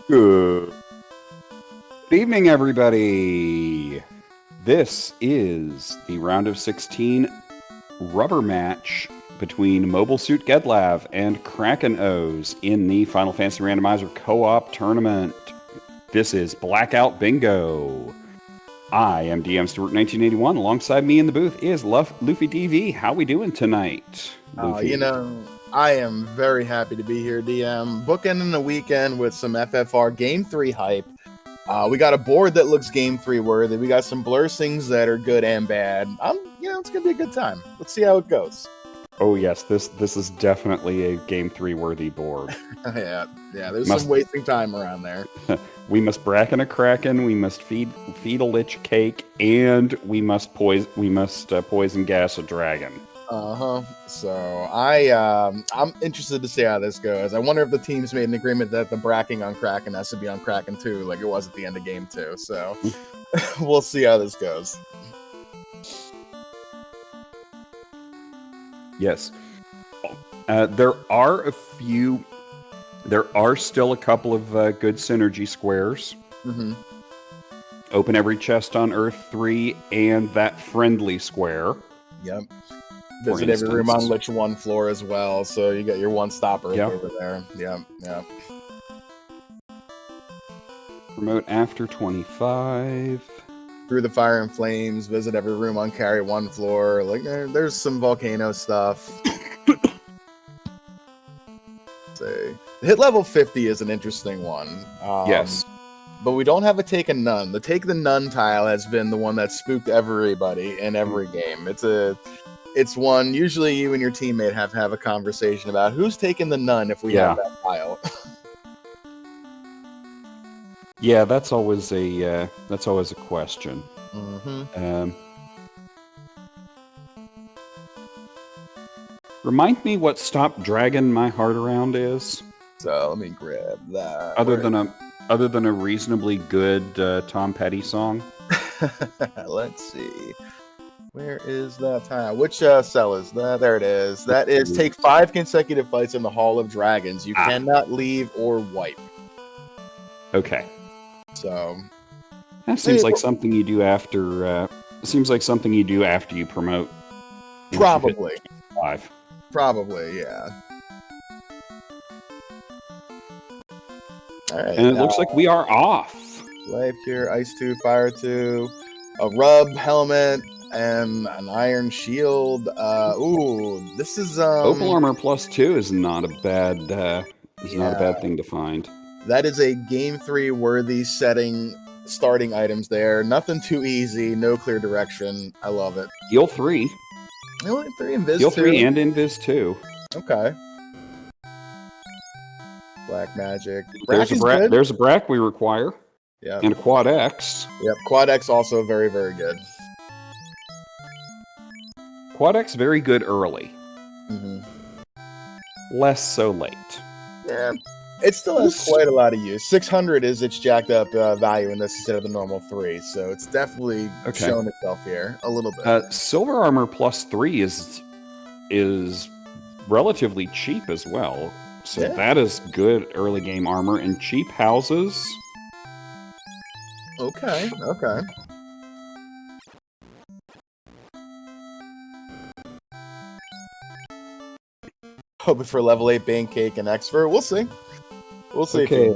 Good evening, everybody. This is the round of 16 rubber match between Mobile Suit Gedlav and Kraken O's in the Final Fantasy Randomizer co-op tournament. This is Blackout Bingo. I am DM Stewart 1981. Alongside me in the booth is Luffy DV. How we doing tonight, Luffy? I am very happy to be here, DM. Bookending the weekend with some FFR Game 3 hype. We got a board that looks Game 3 worthy. We got some blessings that are good and bad. It's going to be a good time. Let's see how it goes. Oh, yes. This is definitely a Game 3 worthy board. yeah, there's some wasting time around there. We must bracken a Kraken, we must feed a lich cake, and we must poison gas a dragon. So I'm interested to see how this goes. I wonder if the teams made an agreement that the bracking on Kraken has to be on Kraken 2, like it was at the end of Game 2. So we'll see how this goes. Yes. There are still a couple of good synergy squares. Mm-hmm. Open every chest on Earth 3 and that friendly square. Yep. Visit every room on Lich 1 floor as well, so you got your one-stop Earth over there. Yep. Promote after 25. Through the Fire and Flames, visit every room on Carry 1 floor. Like, there's some volcano stuff. Say, hit level 50 is an interesting one. Yes. But we don't have a Take a Nun. The Take the Nun tile has been the one that spooked everybody in every game. It's one, usually you and your teammate have to have a conversation about who's taking the Nun if we have that tile. Yeah, that's always a question. Mm-hmm. Remind me what Stop Dragging My Heart Around is. So let me grab that. Other than a reasonably good Tom Petty song. Let's see. Where is that tile? Which cell is that? There it is. That is take 5 consecutive fights in the Hall of Dragons. You cannot leave or wipe. Okay. So that seems like something you do after. Seems like something you do after you promote. Probably. 5. Probably, yeah. All right. And it looks like we are off. Life Cure, Ice 2, Fire 2, a Rub helmet, and an Iron Shield. This is Opal Armor +2 is not a bad. Not a bad thing to find. That is a Game 3 worthy starting items there. Nothing too easy, no clear direction. I love it. Heal 3. Heal 3 and Invis 2. Heal 3 and Invis 2. Okay. Black Magic. There's a Brack we require. Yeah. And a Quad X. Yep, Quad X also very, very good. Quad X very good early. Mm-hmm. Less so late. Yeah. It still has quite a lot of use. 600 is its jacked up value in this instead of the normal 3, so it's definitely shown itself here a little bit. Silver Armor +3 is relatively cheap as well, so that is good early game armor and cheap houses. Okay. Hoping for level 8 Bane Cake and Expert. We'll see. Okay,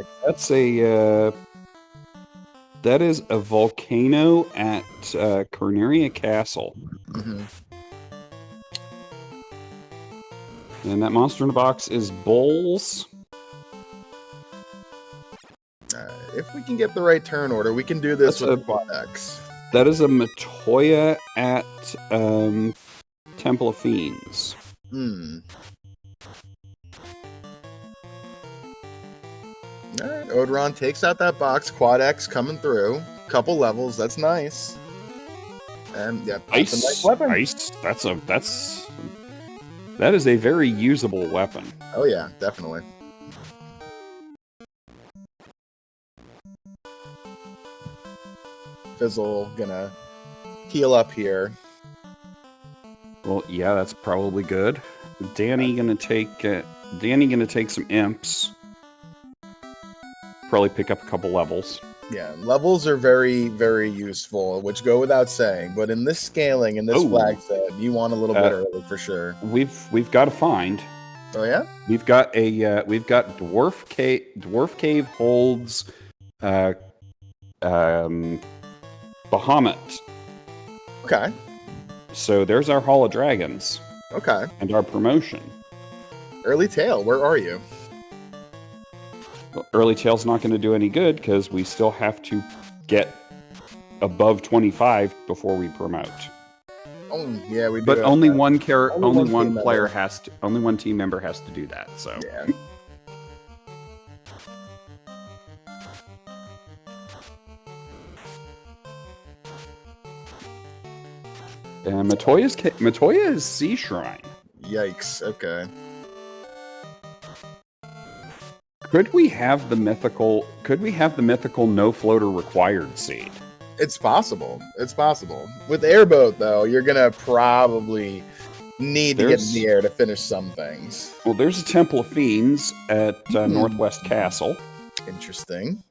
that is a volcano at Corneria Castle. Mm-hmm. And that monster in the box is Bulls. If we can get the right turn order, we can do this with Quad X. That is a Matoya at Temple of Fiends. Alright, Odoron takes out that box. Quad X coming through. Couple levels, that's nice. And yeah, that's a nice weapon. Ice. That is a very usable weapon. Oh yeah, definitely. Fizzle gonna heal up here. Well, yeah, that's probably good. Danny gonna take some imps. probably pick up a couple levels. Yeah, levels are very, very useful, which go without saying. But in this scaling, in this flag set, you want a little bit early for sure. We've got to find. Oh yeah, we've got dwarf cave. Dwarf cave holds Bahamut. Okay. So there's our Hall of Dragons. Okay. And our promotion. Early Tail, where are you? Well, Early Tail's not going to do any good because we still have to get above 25 before we promote. Oh yeah, we do. But only one player member. has to. Only one team member has to do that. So. Yeah. And Matoya's Sea Shrine. Yikes. Okay. Could we have the mythical no floater required seed? It's possible. It's possible. With airboat though, you're gonna probably need to get in the air to finish some things. Well, there's a Temple of Fiends at Northwest Castle. Interesting.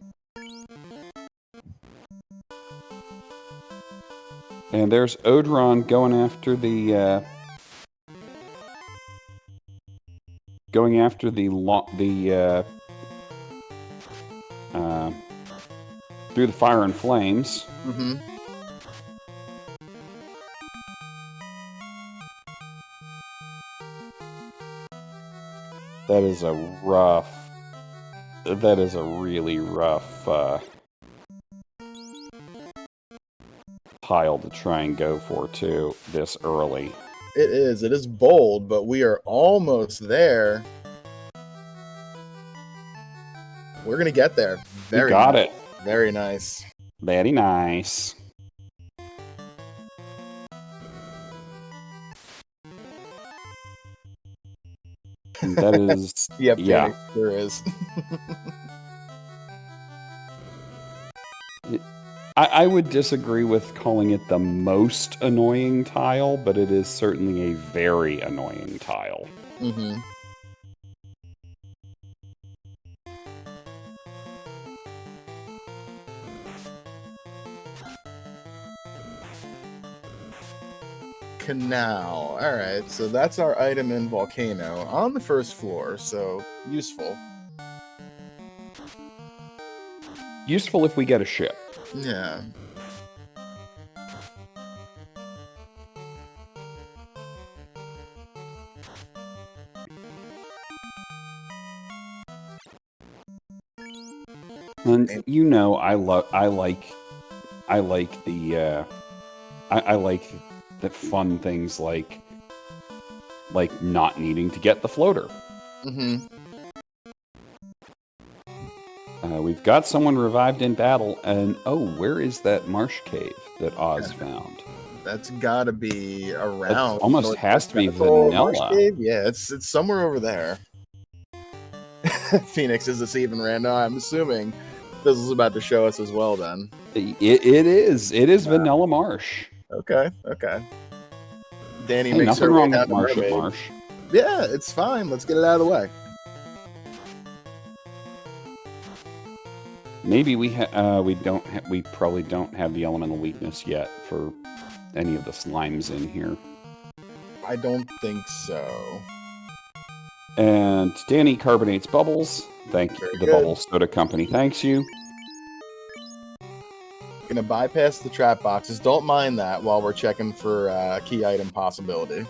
And there's Odron going after the through the fire and flames. Mm-hmm. That is a really rough tile to try and go for too this early. It is bold, but we are almost there. We're gonna get there. We got it. Very nice. Very nice. And that is yep, yeah. There is. I would disagree with calling it the most annoying tile, but it is certainly a very annoying tile. Mm-hmm. Canal. Alright, so that's our item in Volcano on the first floor, so useful. Useful if we get a ship. Yeah. And you know, I like the fun things like not needing to get the floater. Mm-hmm. We've got someone revived in battle, and where is that marsh cave that Oz found? That's gotta be around. It almost has to be vanilla. Yeah, it's somewhere over there. Phoenix, is this even random? I'm assuming this is about to show us as well. Then it is. It is vanilla marsh. Okay. Danny makes nothing her wrong way with down marsh to at Mermaid. marsh. Yeah, it's fine. Let's get it out of the way. Maybe we probably don't have the elemental weakness yet for any of the slimes in here. I don't think so. And Danny carbonates bubbles. Thank you. The Bubble Soda Company thanks you. Gonna bypass the trap boxes. Don't mind that while we're checking for key item possibility.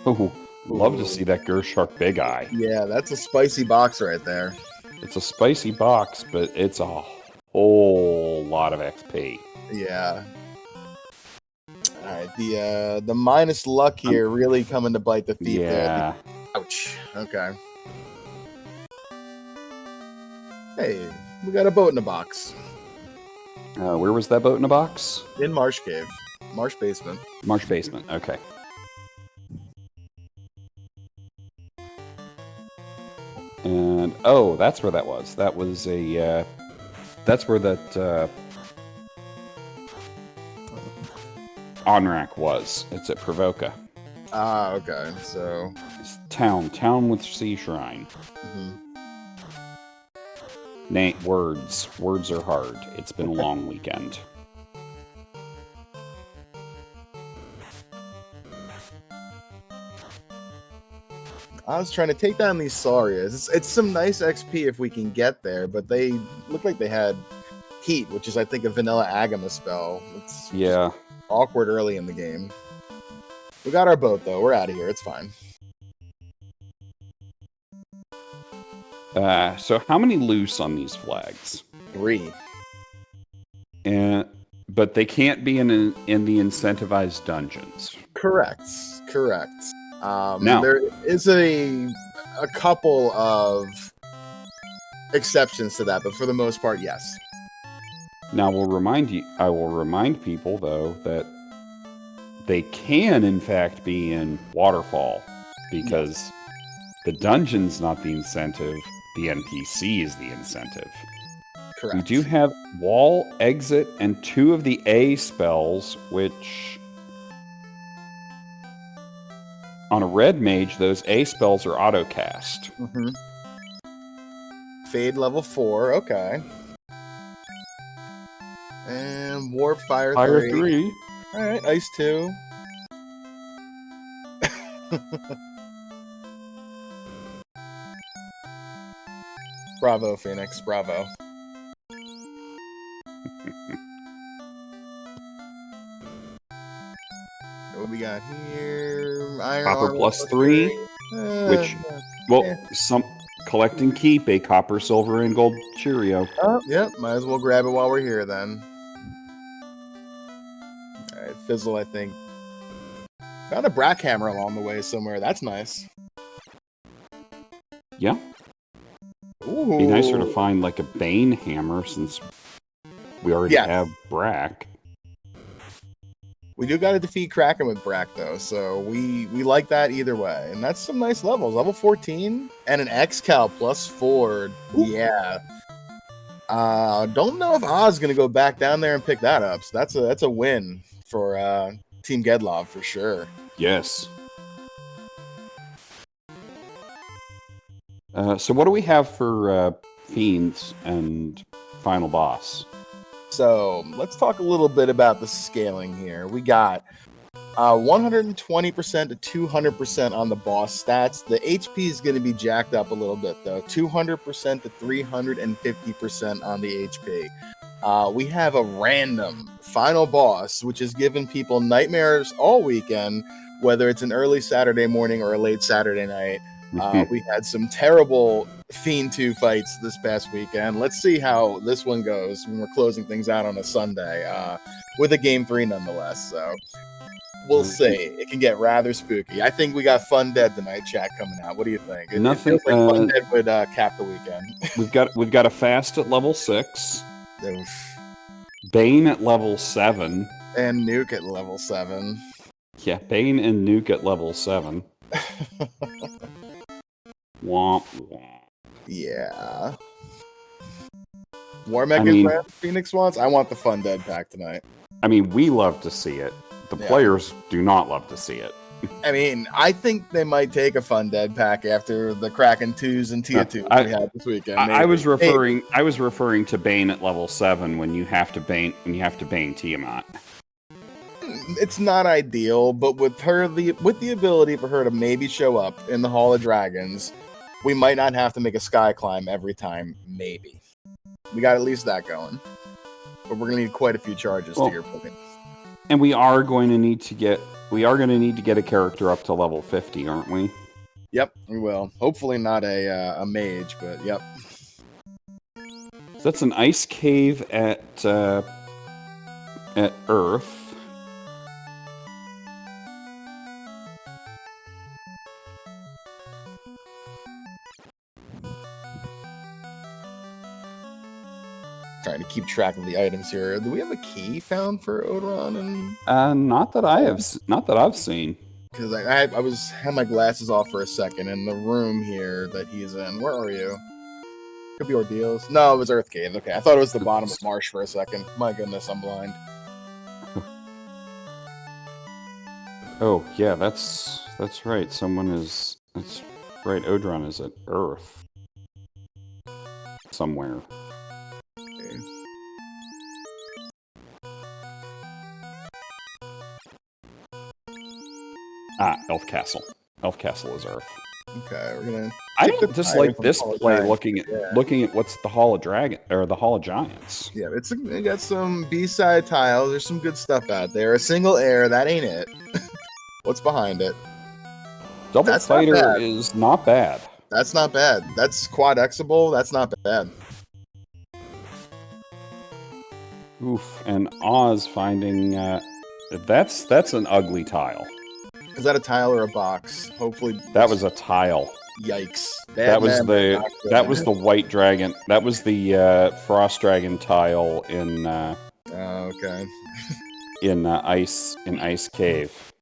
Oh, love to see that Gershark Big Eye. Yeah, that's a spicy box right there. It's a spicy box, but it's a whole lot of XP. Yeah. Alright, the minus luck here really coming to bite the thief there. Ouch. Okay. Hey, we got a boat in a box. Where was that boat in a box? In Marsh Cave. Marsh Basement. Marsh Basement, okay. And, that's where that was. That was a, that's where that, Onrak was. It's at Provoca. Ah, okay. So, It's town with sea shrine. mhm. Nate, words are hard. It's been a long weekend. I was trying to take down these Saurias. It's some nice XP if we can get there, but they look like they had heat, which is, I think, a vanilla Agama spell. It's Yeah. awkward early in the game. We got our boat, though. We're out of here. It's fine. So how many loose on these flags? 3. But they can't be in the incentivized dungeons. Correct. Now, there is a couple of exceptions to that, but for the most part, yes. Now I will remind people though that they can in fact be in Waterfall because the dungeon's not the incentive, the NPC is the incentive. Correct. We do have Wall, Exit, and 2 of the A spells, which on a red mage, those A spells are auto-cast. Mm-hmm. Fade level 4, okay. And Warp Fire 3. Alright, Ice 2. Bravo, Phoenix, bravo. What we got here? Iron Copper Armor plus 3, which, well, yeah. some collect and keep a copper, silver, and gold Cheerio. Oh, yep, might as well grab it while we're here then. Alright, Fizzle, I think. Found a Brackhammer along the way somewhere. That's nice. Yeah. Ooh. Be nicer to find like a Bane hammer since we already have Brack. We do got to defeat Kraken with Brack, though, so we like that either way. And that's some nice levels. Level 14 and an X-Cal plus 4. Ooh. Yeah. Don't know if Oz is going to go back down there and pick that up. So that's a win for Team Gedlav for sure. Yes. So what do we have for Fiends and Final Boss? So let's talk a little bit about the scaling here. We got 120% to 200% on the boss stats. The HP is going to be jacked up a little bit, though. 200% to 350% on the HP. We have a random final boss, which has given people nightmares all weekend, whether it's an early Saturday morning or a late Saturday night. We had some terrible Fiend 2 fights this past weekend. Let's see how this one goes when we're closing things out on a Sunday with a Game 3 nonetheless. So we'll see. It can get rather spooky. I think we got Fun Dead tonight, chat, coming out. What do you think? It feels like Fun Dead would cap the weekend. We've got a Fast at level 6. Oof. Bane at level 7. And Nuke at level 7. Yeah, Bane and Nuke at level 7. Womp womp. Yeah. War Phoenix wants? I want the Fun Dead pack tonight. I mean, we love to see it. The players do not love to see it. I mean, I think they might take a Fun Dead pack after the Kraken 2s and Tia 2s we had this weekend. I was referring to Bane at level 7 when you have to Bane Tiamat. It's not ideal, but with the ability for her to maybe show up in the Hall of Dragons, we might not have to make a sky climb every time. Maybe we got at least that going, but we're gonna need quite a few charges to your point. And we are going to need to get a character up to level 50, aren't we? Yep, we will. Hopefully not a mage, but yep. So that's an ice cave at Earth. Trying to keep track of the items here. Do we have a key found for Odoron? And not that I've seen. Because I had my glasses off for a second in the room here that he's in. Where are you? Could be Ordeals. No, it was Earth Cave. Okay, I thought it was the bottom of Marsh for a second. My goodness, I'm blind. Oh yeah, that's That's right. Someone is. That's right. Odron is at Earth. Somewhere. Okay. Elf Castle. Elf Castle is Earth. Okay, we're gonna. I kick the don't just tires like on this Hall of play. Giants. Looking at what's the Hall of Dragon or the Hall of Giants. Yeah, it got some B-side tiles. There's some good stuff out there. A single air, that ain't it. What's behind it? Double That's not Fighter bad. is not bad. That's not bad. That's quad Xable. That's not bad. Oof, and Oz finding that's an ugly tile. Is that a tile or a box? Hopefully That was a tile. Yikes. That was Bad the white dragon. That was the frost dragon tile in okay. in Ice Cave,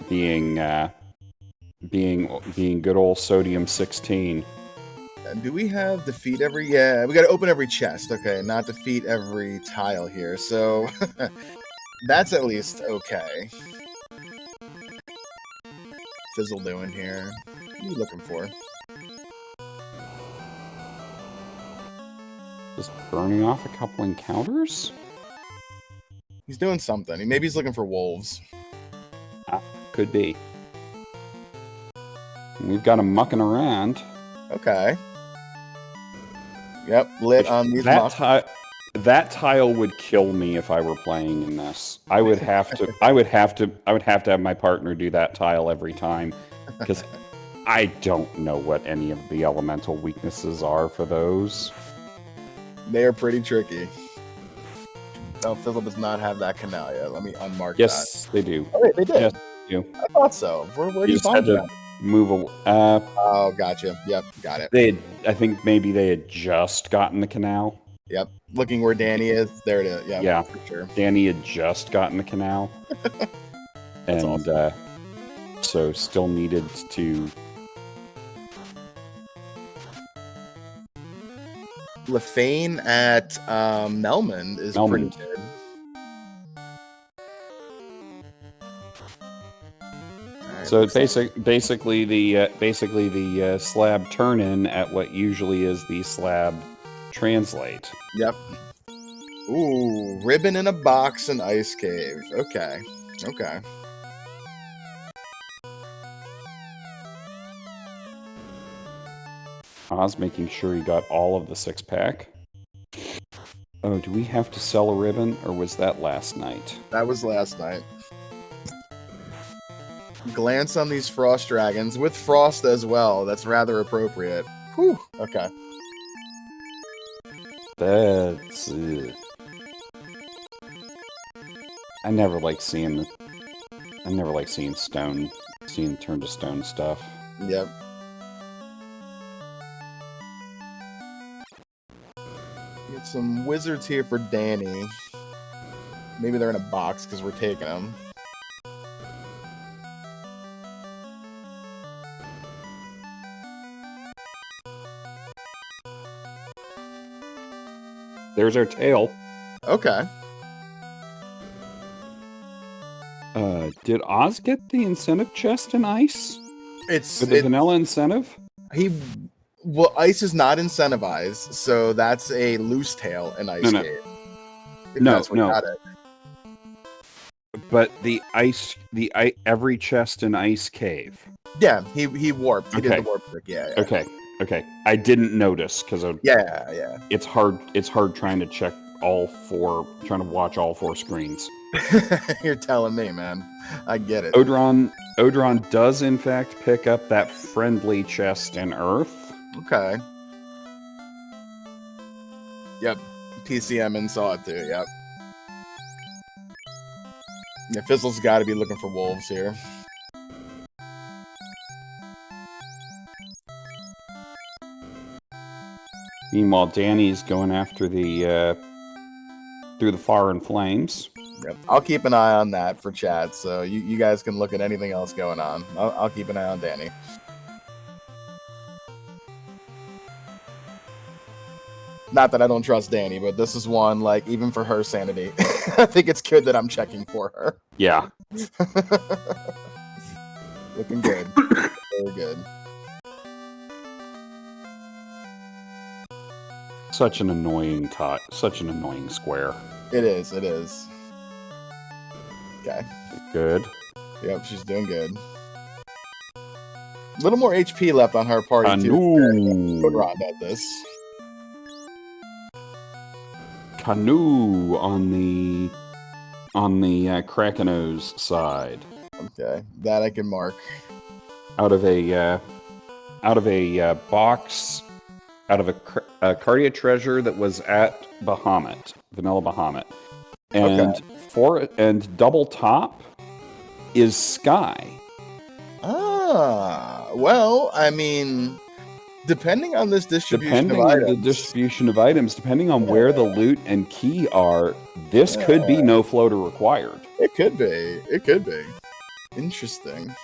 being good old Sodium 16. And do we have defeat every? Yeah, we got to open every chest. Okay, not defeat every tile here. So that's at least okay. Fizzle doing here? What are you looking for? Just burning off a couple encounters? He's doing something. Maybe he's looking for wolves. Could be. We've got him mucking around. Okay. Yep, lit on these mucks. That tile would kill me if I were playing in this. I would have to have my partner do that tile every time, because I don't know what any of the elemental weaknesses are for those. They are pretty tricky. No, Fizzle does not have that canal yet. Let me unmark that. Yes, they do. Oh, wait, they did. Yes, they do. I thought so. Where do you just find had to that? move a. Oh, gotcha. Yep, got it. I think maybe they had just gotten the canal. Yep, looking where Danny is. There it is. Yep, Yeah, for sure. Danny had just gotten the canal, and awesome. So still needed to. Lefane at Melman is pretty good. Right, so basically the slab turn in at what usually is the slab translate. Yep. Ooh, ribbon in a box and ice cave. Okay. Okay. Oz making sure he got all of the 6-pack. Oh, do we have to sell a ribbon, or was that last night? That was last night. Glance on these frost dragons with frost as well. That's rather appropriate. Whew. Okay. That's. I never like seeing seeing turn to stone stuff. Yep. Get some wizards here for Danny. Maybe they're in a box because we're taking them. There's our tail. Okay. Did Oz get the incentive chest in Ice? It's the vanilla incentive? Well, Ice is not incentivized, so that's a loose tail in Ice Cave. Got it. But every chest in Ice Cave. Yeah, he warped. He did the warp trick. Yeah. Okay. I didn't notice because yeah. It's hard trying to watch all 4 screens. You're telling me, man. I get it. Odron does in fact pick up that friendly chest in Earth. Okay. Yep. TCM and saw it too. Yep. Yeah, Fizzle's got to be looking for wolves here. Meanwhile, Danny's going after the through the fire and flames. Yep. I'll keep an eye on that for chat, so you guys can look at anything else going on. I'll keep an eye on Danny. Not that I don't trust Danny, but this is one, like, even for her sanity. I think it's good that I'm checking for her. Yeah. Looking good. Very good. Such an annoying square. It is. It is. Okay. Good. Yep, she's doing good. A little more HP left on her party too. Canoe. At this. Canoe on the Kraken's side. Okay, that I can mark. Out of a box, out of a Cardia treasure that was at Bahamut, Vanilla Bahamut, and and double top is Sky. Ah, well, I mean, depending on this distribution of items, depending on where the loot and key are, this could be no floater required. It could be. It could be. Interesting.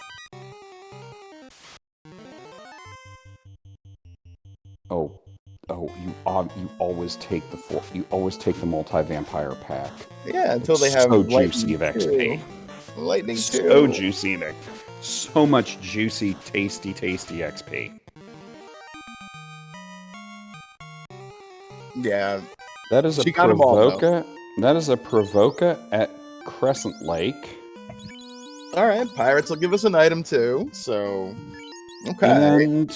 You always take the multi-vampire pack. Yeah, until they have so juicy of XP. Lightning too. So juicy, Nick. So much juicy, tasty XP. Yeah. That is a Provoca. That is a Provoca at Crescent Lake. All right, pirates will give us an item too. So, okay.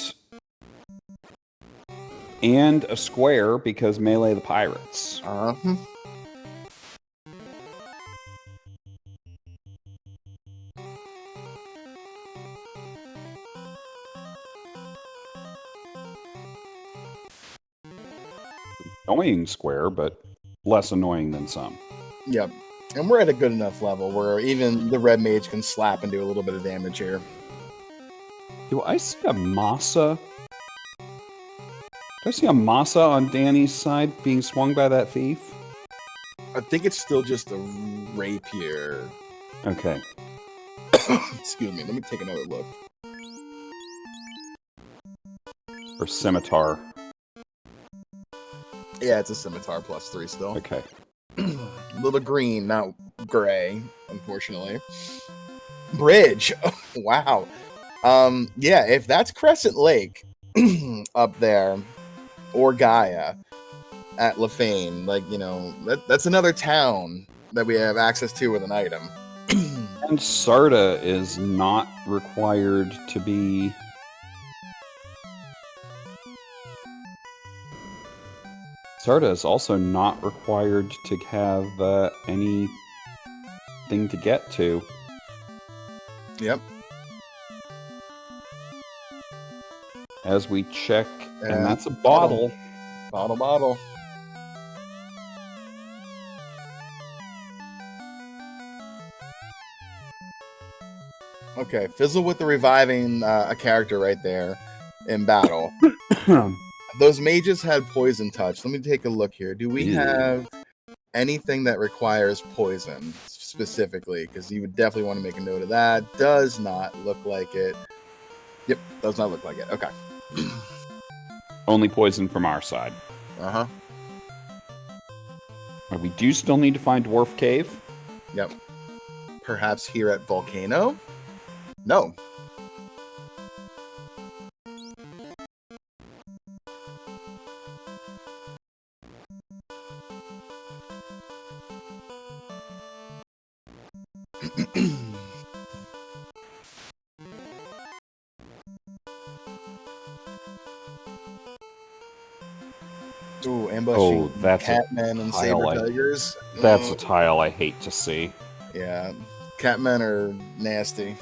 And a square because melee the pirates. Annoying square, but less annoying than some. Yep. And we're at a good enough level where even the red mage can slap and do a little bit of damage here. Do I see a Masa? Do I see a Masa on Danny's side being swung by that thief? I think it's still just a rapier. Okay. Excuse me, let me take another look. Or scimitar. Yeah, it's a scimitar +3 still. Okay. A little green, not gray, unfortunately. Bridge. Wow. Yeah, if that's Crescent Lake up there, or Gaia at Lefane, like, you know, that's another town that we have access to with an item. And Sarda is not required to be... Sarda is also not required to have anything to get to. Yep. As we check, and that's a bottle. Bottle. Okay, fizzle with the reviving a character right there in battle. Those mages had poison touch. Let me take a look here. Do we have anything that requires poison specifically? Because you would definitely want to make a note of that. Does not look like it. Yep, does not look like it. Okay. Only poison from our side. Uh-huh. We do still need to find Dwarf Cave. Yep. Perhaps here at Volcano? No. Ooh, ambushing that's Catmen and Saber Tigers. That's a tile I hate to see. Yeah, Catmen are nasty.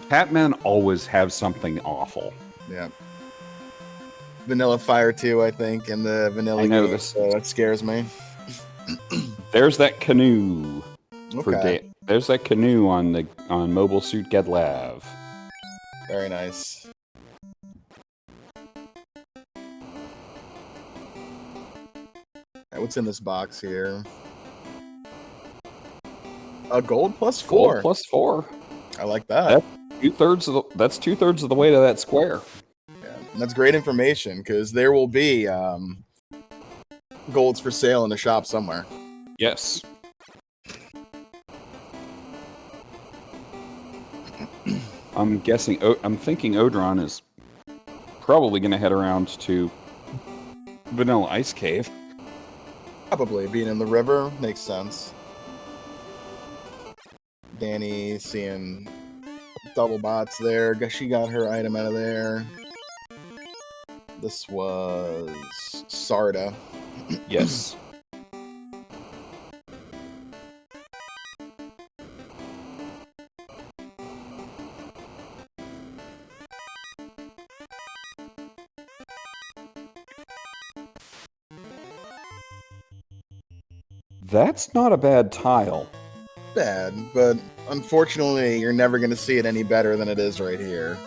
Catmen always have something awful. Yeah. Vanilla Fire too, I think, and the vanilla. I know game, this. so that scares me. There's that canoe. Okay. There's that canoe on Mobile Suit Gedlav. Very nice. Right, what's in this box here? A gold +4. Gold +4. I like that. That's 2/3 of the way to that square. Yeah, and that's great information because there will be golds for sale in the shop somewhere. Yes. I'm guessing. I'm thinking Odron is probably going to head around to Vanilla Ice Cave. Probably being in the river makes sense. Danny seeing double bots there. Guess she got her item out of there. This was Sarda. Yes. That's not a bad tile. Bad, but unfortunately, you're never going to see it any better than it is right here.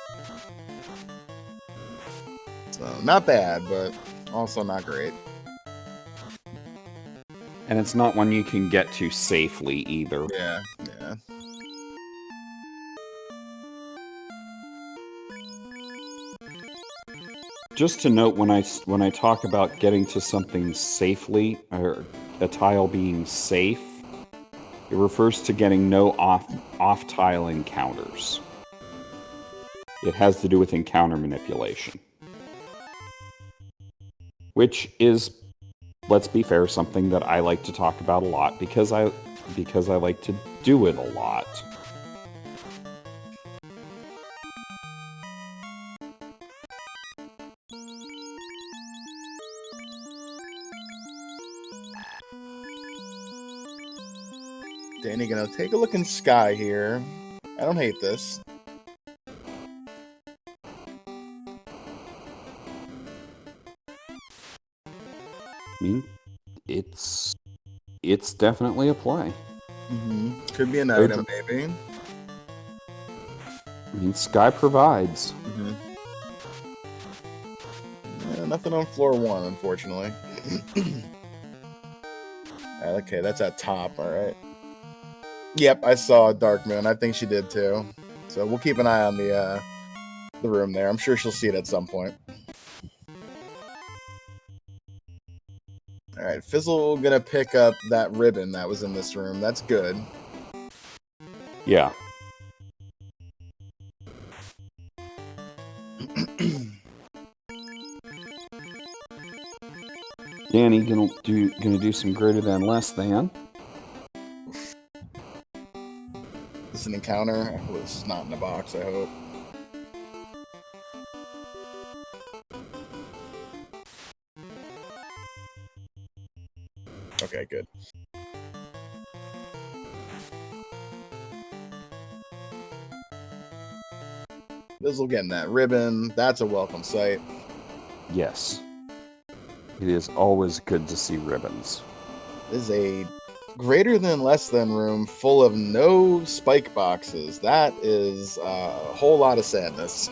So, not bad, but also not great. And it's not one you can get to safely either. Yeah. Just to note, when I talk about getting to something safely, or a tile being safe, it refers to getting no off tile encounters. It has to do with encounter manipulation, which is, let's be fair, something that I like to talk about a lot because I like to do it a lot. Danny gonna take a look in Sky here. I don't hate this. I mean, it's definitely a play. Could be an item, maybe. I mean, Sky provides. Yeah, nothing on floor 1, unfortunately. Okay, that's at top, alright. Yep, I saw Darkmoon. I think she did too. So we'll keep an eye on the room there. I'm sure she'll see it at some point. Alright, Fizzle gonna pick up that ribbon that was in this room. That's good. Yeah. Danny gonna do some greater than less than. This is an encounter. Well, this is not in the box, I hope. Okay, good. Fizzle getting that ribbon. That's a welcome sight. Yes. It is always good to see ribbons. This is a greater than less than room full of no spike boxes. That is a whole lot of sadness.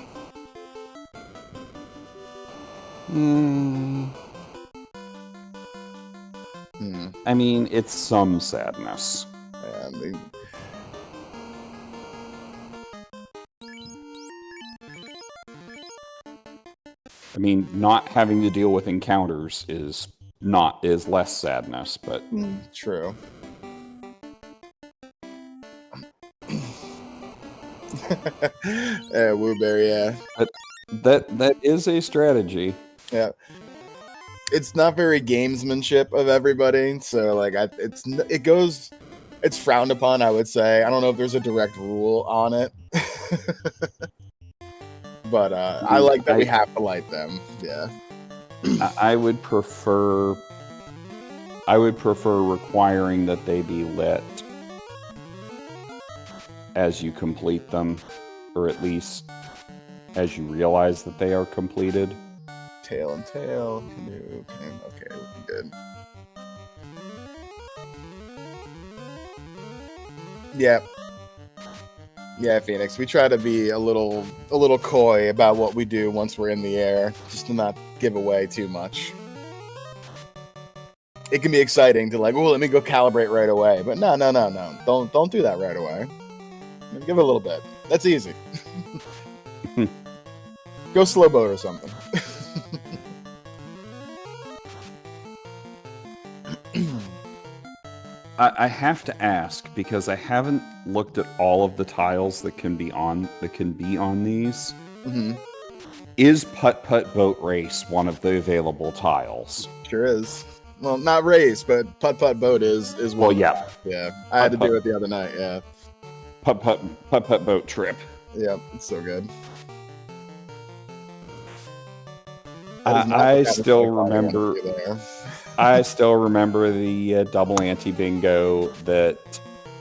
I mean, it's some sadness. I mean, not having to deal with encounters is less sadness, but true. Yeah, Wooberry, yeah. That is a strategy. Yeah. It's not very gamesmanship of everybody, so like it's frowned upon, I would say. I don't know if there's a direct rule on it. But I like that we have to light them. Yeah. I would prefer requiring that they be lit as you complete them, or at least as you realize that they are completed. Tail and tail, canoe, okay, looking good. Yeah, Phoenix. We try to be a little coy about what we do once we're in the air, just to not give away too much. It can be exciting to like, oh, let me go calibrate right away, but no. Don't do that right away. Give it a little bit. That's easy. Go slow boat or something. I have to ask because I haven't looked at all of the tiles that can be on these. Mm-hmm. Is Putt Putt Boat Race one of the available tiles? Sure is. Well, not race, but Putt Putt Boat is one. Well, of yeah. that. Yeah. I had to do it the other night. Yeah. Putt Putt Boat Trip. Yeah, it's so good. I still remember. I still remember the double anti bingo that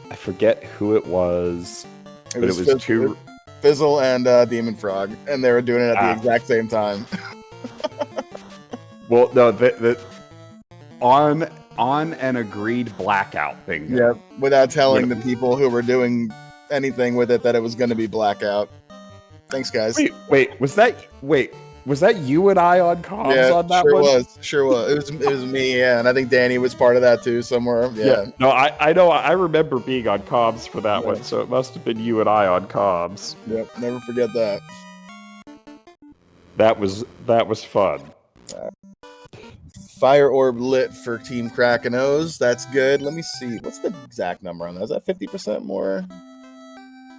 I forget who it was, but it was two. Fizzle and Demon Frog, and they were doing it at the exact same time. Well, no, on an agreed blackout bingo. Yeah, without telling the people who were doing anything with it that it was going to be blackout. Thanks, guys. Wait, was that you and I on comms on that one? Sure was. It was me, yeah, and I think Danny was part of that too somewhere. Yeah. No, I know. I remember being on comms for that one, so it must have been you and I on comms. Yep, never forget that. That was fun. Fire orb lit for Team Kraken O's. That's good. Let me see. What's the exact number on that? Is that 50% more?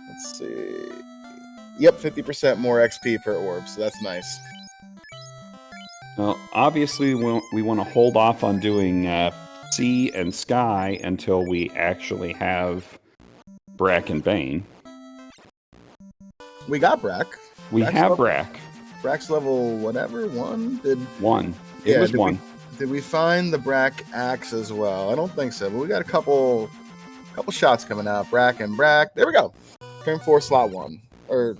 Let's see. Yep, 50% more XP per orb, so that's nice. Well, obviously, we want to hold off on doing Sea and Sky until we actually have Brack and Bane. We got Brack. We have Brack. Brack's level whatever, 1? One. It was 1. Did we find the Brack axe as well? I don't think so, but we got a couple shots coming out. Brack and Brack. There we go. Turn 4, slot 1. Or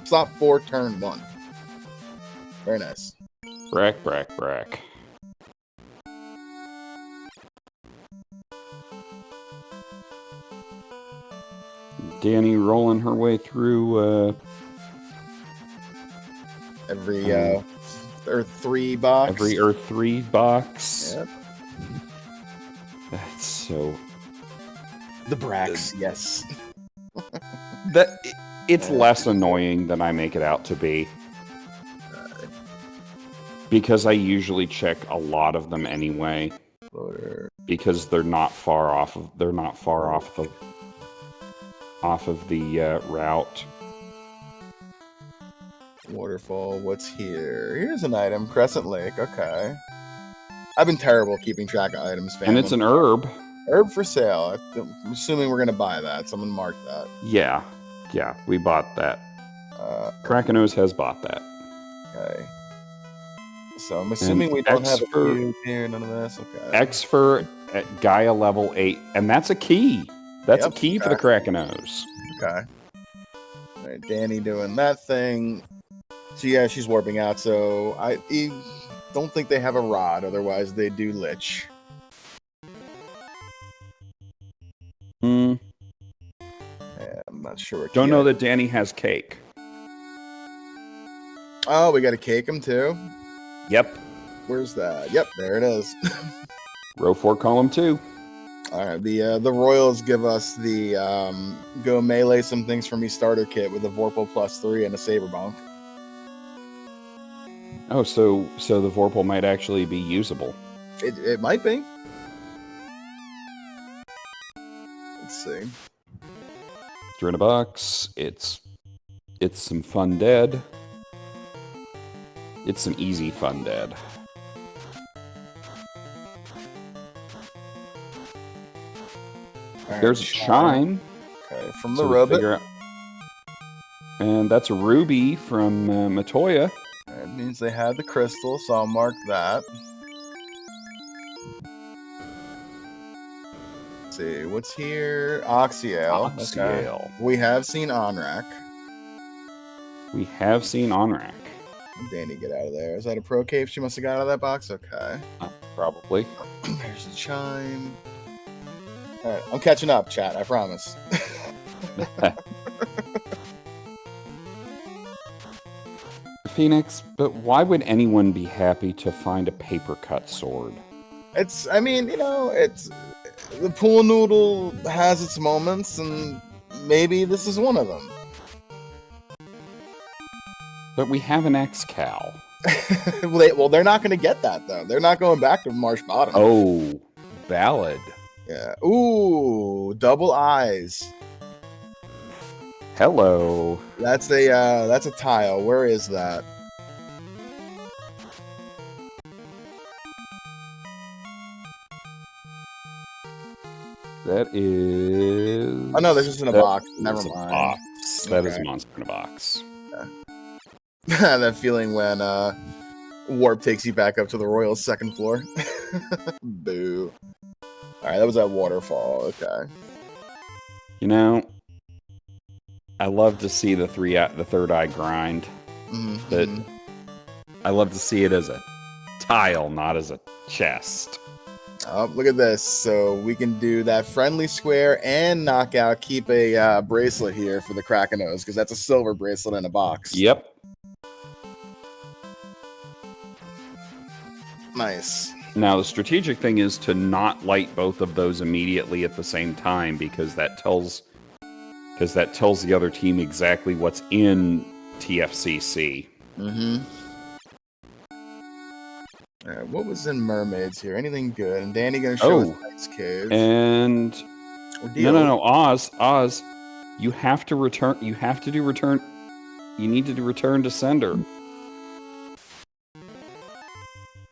slot 4, turn 1. Very nice. Brack. Danny rolling her way through every Earth 3 box. Every Earth 3 box. Yep. That's so... The Bracks, yes. It's less annoying than I make it out to be. Because I usually check a lot of them anyway. Because they're not far off of the route. Waterfall, what's here? Here's an item, Crescent Lake, okay. I've been terrible keeping track of items, family. And it's an herb. Herb for sale. I'm assuming we're going to buy that. Someone marked that. Yeah, we bought that. Kraken has bought that. Okay. So I'm assuming we don't have a cube here, none of this. Okay. X for at Gaia level 8, and that's a key. That's a key for the Kraken O's. Okay. All right, Danny doing that thing. So yeah, she's warping out. So I don't think they have a rod. Otherwise, they do lich. Yeah, I'm not sure. Don't know that Danny has cake. Oh, we got to cake him too. Yep. Where's that? Yep, there it is. Row 4, column 2. All right, the Royals give us the go melee some things for me starter kit with a Vorpal +3 and a Saber Bonk. Oh, so the Vorpal might actually be usable. It might be. Let's see. $300. It's some fun dead. It's some easy fun dead. Right, there's a chime. Okay, from the robot. And that's a ruby from Matoya. That means they had the crystal, so I'll mark that. Let's see, what's here? Oxiale. Okay. We have seen Onrak. Danny, get out of there. Is that a pro cave? She must have got out of that box? Okay. Probably. There's a chime. Alright, I'm catching up, chat, I promise. Phoenix, but why would anyone be happy to find a paper cut sword? It's the pool noodle has its moments, and maybe this is one of them. But we have an X-Cal. Well, they're not going to get that, though. They're not going back to Marsh Bottom. Oh, valid. Yeah. Ooh, double eyes. Hello. That's a tile. Where is that? That is... Oh no, this is in a that box. is Never a mind. box. That is Okay. a monster in a box. That feeling when warp takes you back up to the Royal's second floor. Boo. Alright, that was that waterfall. Okay. You know, I love to see the third eye grind, but I love to see it as a tile, not as a chest. Oh, look at this. So we can do that friendly square and knockout. Keep a bracelet here for the Krakenos, because that's a silver bracelet in a box. Yep. Nice. Now, the strategic thing is to not light both of those immediately at the same time, because that tells the other team exactly what's in TFCC. Alright, what was in Mermaids here? Anything good? And Danny gonna show his ice cave. And no, Oz, you have to return. You have to do return. You need to do return to sender.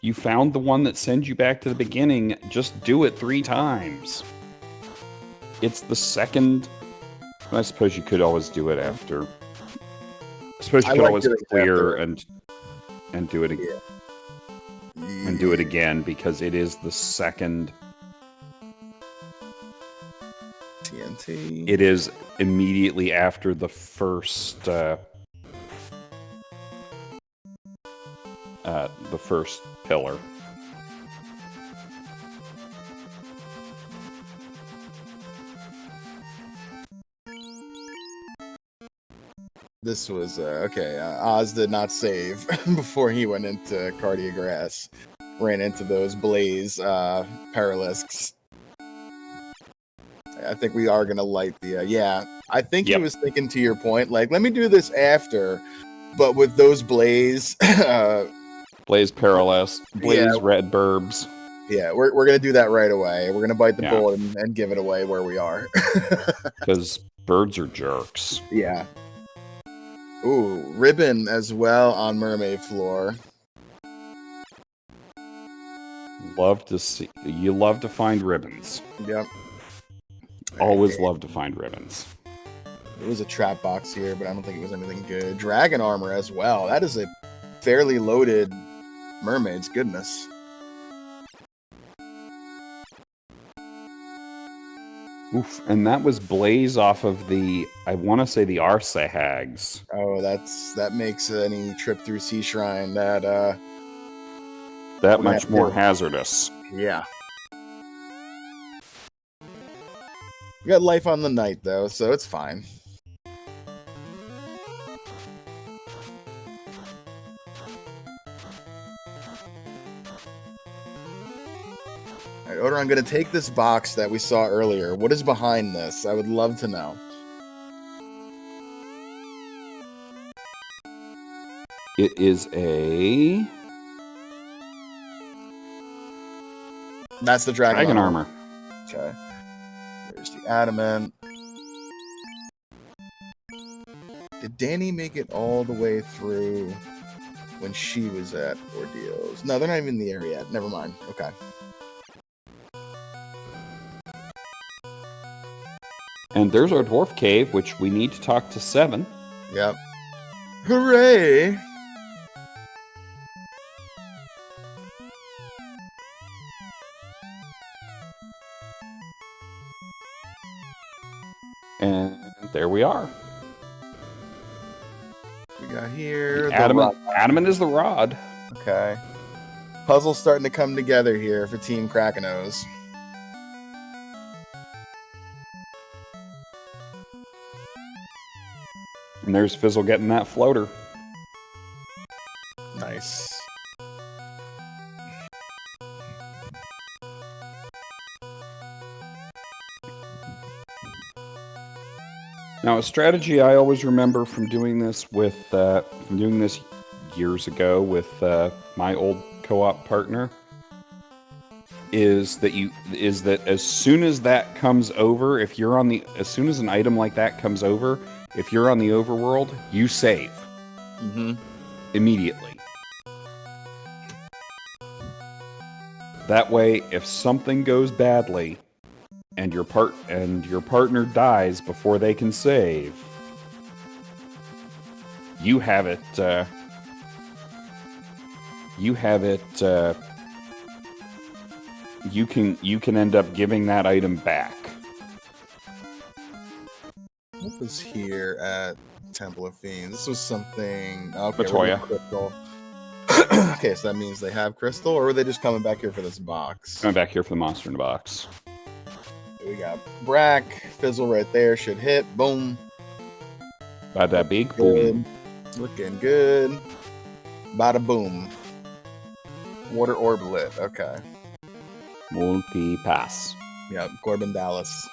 You found the one that sends you back to the beginning. Just do it 3 times. It's the second. I suppose you could always do it after. I suppose you could always clear and do it again. And do it again, because it is the second. TNT. It is immediately after the first. The first pillar. This was okay. Oz did not save before he went into Cardia Grass. Ran into those Blaze Paralisks. I think we are gonna light the. Yeah, I think he was thinking, to your point, like, let me do this after, but with those Blaze. Blaze Paralisks, Blaze Red Burbs. Yeah, we're gonna do that right away. We're gonna bite the bullet and give it away where we are. Because birds are jerks. Yeah. Ooh, ribbon as well on Mermaid Floor. Love to see. You love to find ribbons. Yep. Always love to find ribbons. There was a trap box here, but I don't think it was anything good. Dragon armor as well. That is a fairly loaded Mermaid's goodness. Oof, and that was Blaze off of the, I want to say the Arce Hags. Oh, that makes any trip through Sea Shrine that much more hazardous. Yeah. We got life on the night though, so it's fine. Alright, Oder, I'm going to take this box that we saw earlier. What is behind this? I would love to know. It is a... That's the dragon armor. Okay. There's the adamant. Did Danny make it all the way through when she was at Ordeals? No, they're not even in the area yet. Never mind. Okay. And there's our dwarf cave, which we need to talk to 7. Yep. Hooray! And there we are. We got here. Adamant is the rod. Okay. Puzzle's starting to come together here for Team Krakenos. And there's Fizzle getting that floater. Nice. Now, a strategy I always remember from doing this years ago with my old co-op partner is that as soon as that comes over, as soon as an item like that comes over, if you're on the overworld, you save immediately. That way, if something goes badly and your partner dies before they can save, you have it. You can end up giving that item back. What was here at Temple of Fiends? This was something. Okay, Matoya. Crystal. Okay, so that means they have crystal, or were they just coming back here for this box? Coming back here for the monster in the box. We got Brack, Fizzle right there, should hit. Boom. Bada big Good. boom. Looking good. Bada boom. Water Orbilit. Okay. Multi-pass. Yep, Corbin Dallas.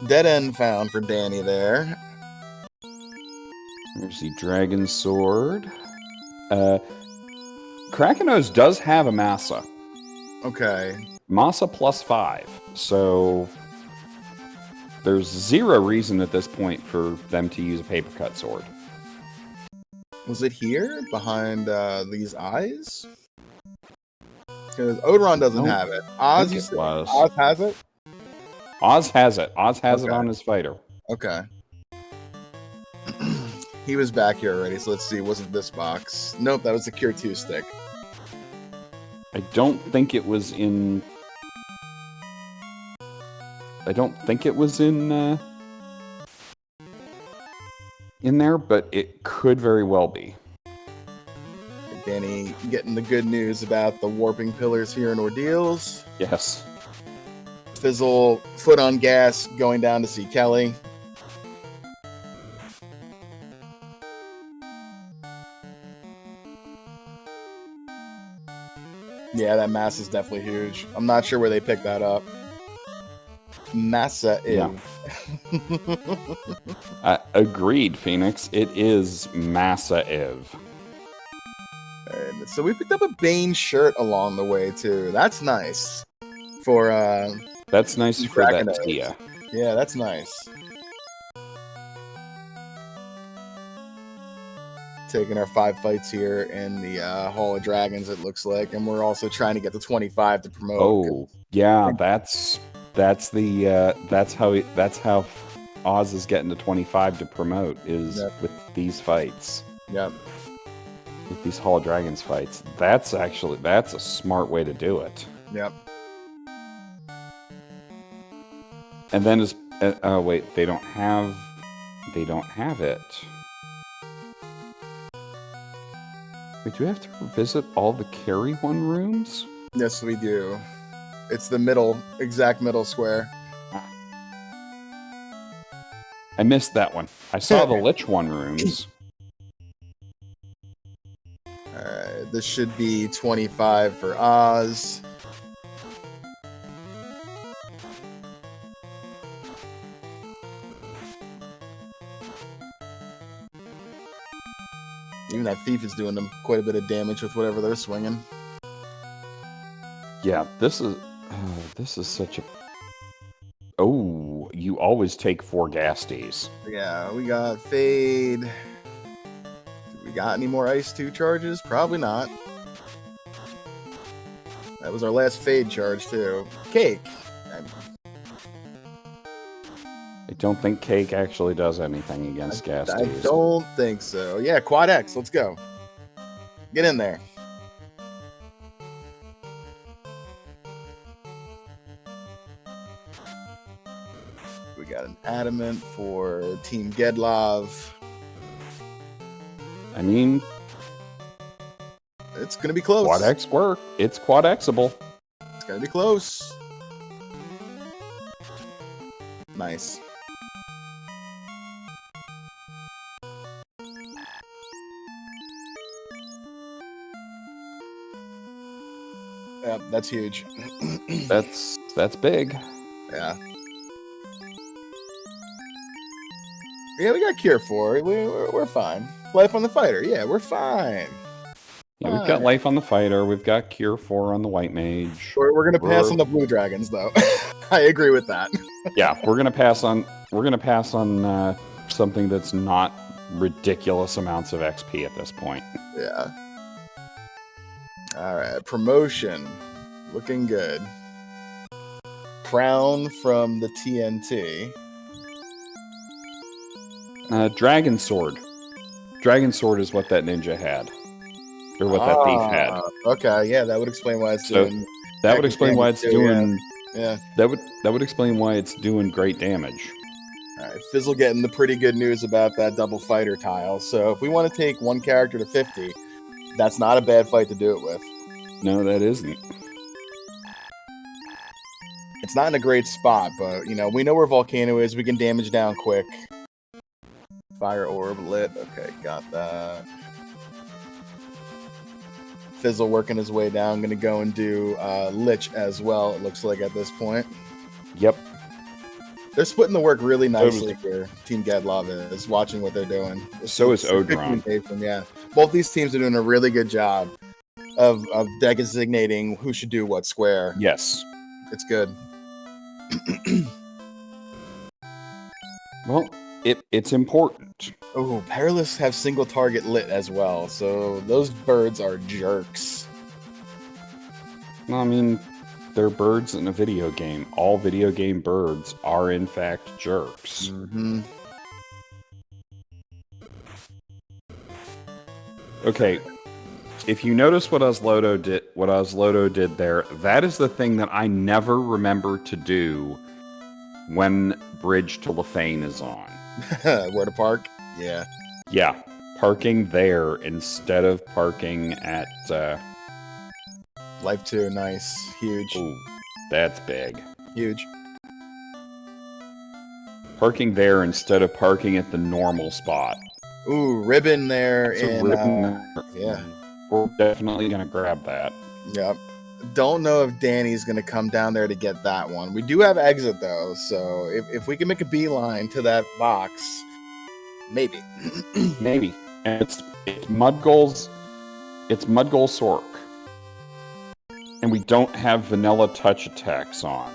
Dead end found for Danny there. There's the Dragon Sword. Krakenos does have a Massa. Okay. Massa +5. So there's zero reason at this point for them to use a paper cut sword. Was it here behind these eyes? Because Odoron doesn't have it. Oz, you said Oz has it? Oz has it. Oz has it on his fighter. Okay. He was back here already, so let's see. Wasn't this box? Nope, that was the Cure 2 stick. I don't think it was in... in there, but it could very well be. Danny getting the good news about the warping pillars here in Ordeals. Yes. Fizzle, foot on gas, going down to see Kelly. Yeah, that mass is definitely huge. I'm not sure where they picked that up. Massa is. Yeah. Agreed, Phoenix. It is massive. And so we picked up a Bane shirt along the way too. That's nice. That's nice for that Tia. Yeah, that's nice. Taking our 5 fights here in the Hall of Dragons, it looks like, and we're also trying to get to 25 to promote. Oh, yeah, that's how Oz is getting to 25 to promote is with these fights. Yep. With these Hall of Dragons fights. That's a smart way to do it. Yep. And then wait, they don't have it. Wait, do we have to visit all the Carry One rooms? Yes, we do. It's the exact middle square. I missed that one. I saw the Lich One rooms. Alright, this should be 25 for Oz. Even that thief is doing them quite a bit of damage with whatever they're swinging. Yeah, this is such a... Oh, you always take 4 Gasties. Yeah, we got Fade. Do we got any more Ice 2 charges? Probably not. That was our last Fade charge, too. Cake. I don't think Cake actually does anything against Gasties. I don't think so. Yeah, Quad X, let's go. Get in there. We got an Adamant for Team Gedlav. I mean... It's going to be close. Quad X work. It's Quad Xable. It's going to be close. Nice. Yeah, that's huge. That's big. Yeah. Yeah, we got Cure 4. We're fine. Life on the Fighter. Yeah, we're fine. Yeah, we've got Life on the Fighter. We've got Cure 4 on the White Mage. We're gonna pass on the blue dragons, though. I agree with that. Yeah, we're gonna pass on. We're gonna pass on something that's not ridiculous amounts of XP at this point. Yeah. All right, promotion, looking good. Crown from the TNT. Dragon Sword. Dragon Sword is what that ninja had, or what that thief had. Okay, yeah, that would explain why it's doing. That would explain why it's doing. Yeah. That would explain why it's doing great damage. All right, Fizzle getting the pretty good news about that double fighter tile. So if we want to take one character to 50, that's not a bad fight to do it with. No, that isn't. It's not in a great spot, but you know we know where Volcano is. We can damage down quick. Fire orb lit. Okay, got that. Fizzle working his way down. Going to go and do Lich as well, it looks like at this point. Yep. They're splitting the work really nicely here. Team Gedlav is watching what they're doing. So is Odron. Yeah. Both these teams are doing a really good job of designating who should do what square. Yes. It's good. Well, it's important. Oh, Perilous have single target lit as well, so those birds are jerks. I mean, they're birds in a video game. All video game birds are in fact jerks. Mm-hmm. Okay, if you notice what Oslodo did there, that is the thing that I never remember to do when Bridge to Lefane is on. Where to park? Yeah. Yeah, parking there instead of parking at... Life 2, nice. Huge. Ooh, that's big. Huge. Parking there instead of parking at the normal spot. Ooh, ribbon there. Yeah. We're definitely going to grab that. Yep. Don't know if Danny's going to come down there to get that one. We do have exit, though, so if we can make a beeline to that box, maybe. Maybe. And it's Mudgull's... It's Mudgull Sork. And we don't have vanilla touch attacks on.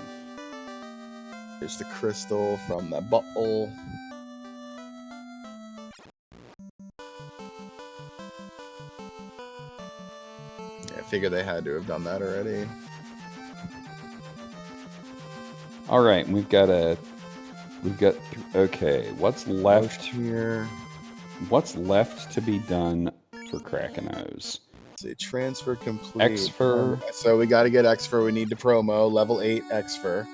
Here's the crystal from the bottle. Yeah, I figure they had to have done that already. All right, okay, what's left here? What's left to be done for Krakenos? See, transfer complete. Exfer. So we got to get Exfer. We need to promo level 8 Exfer.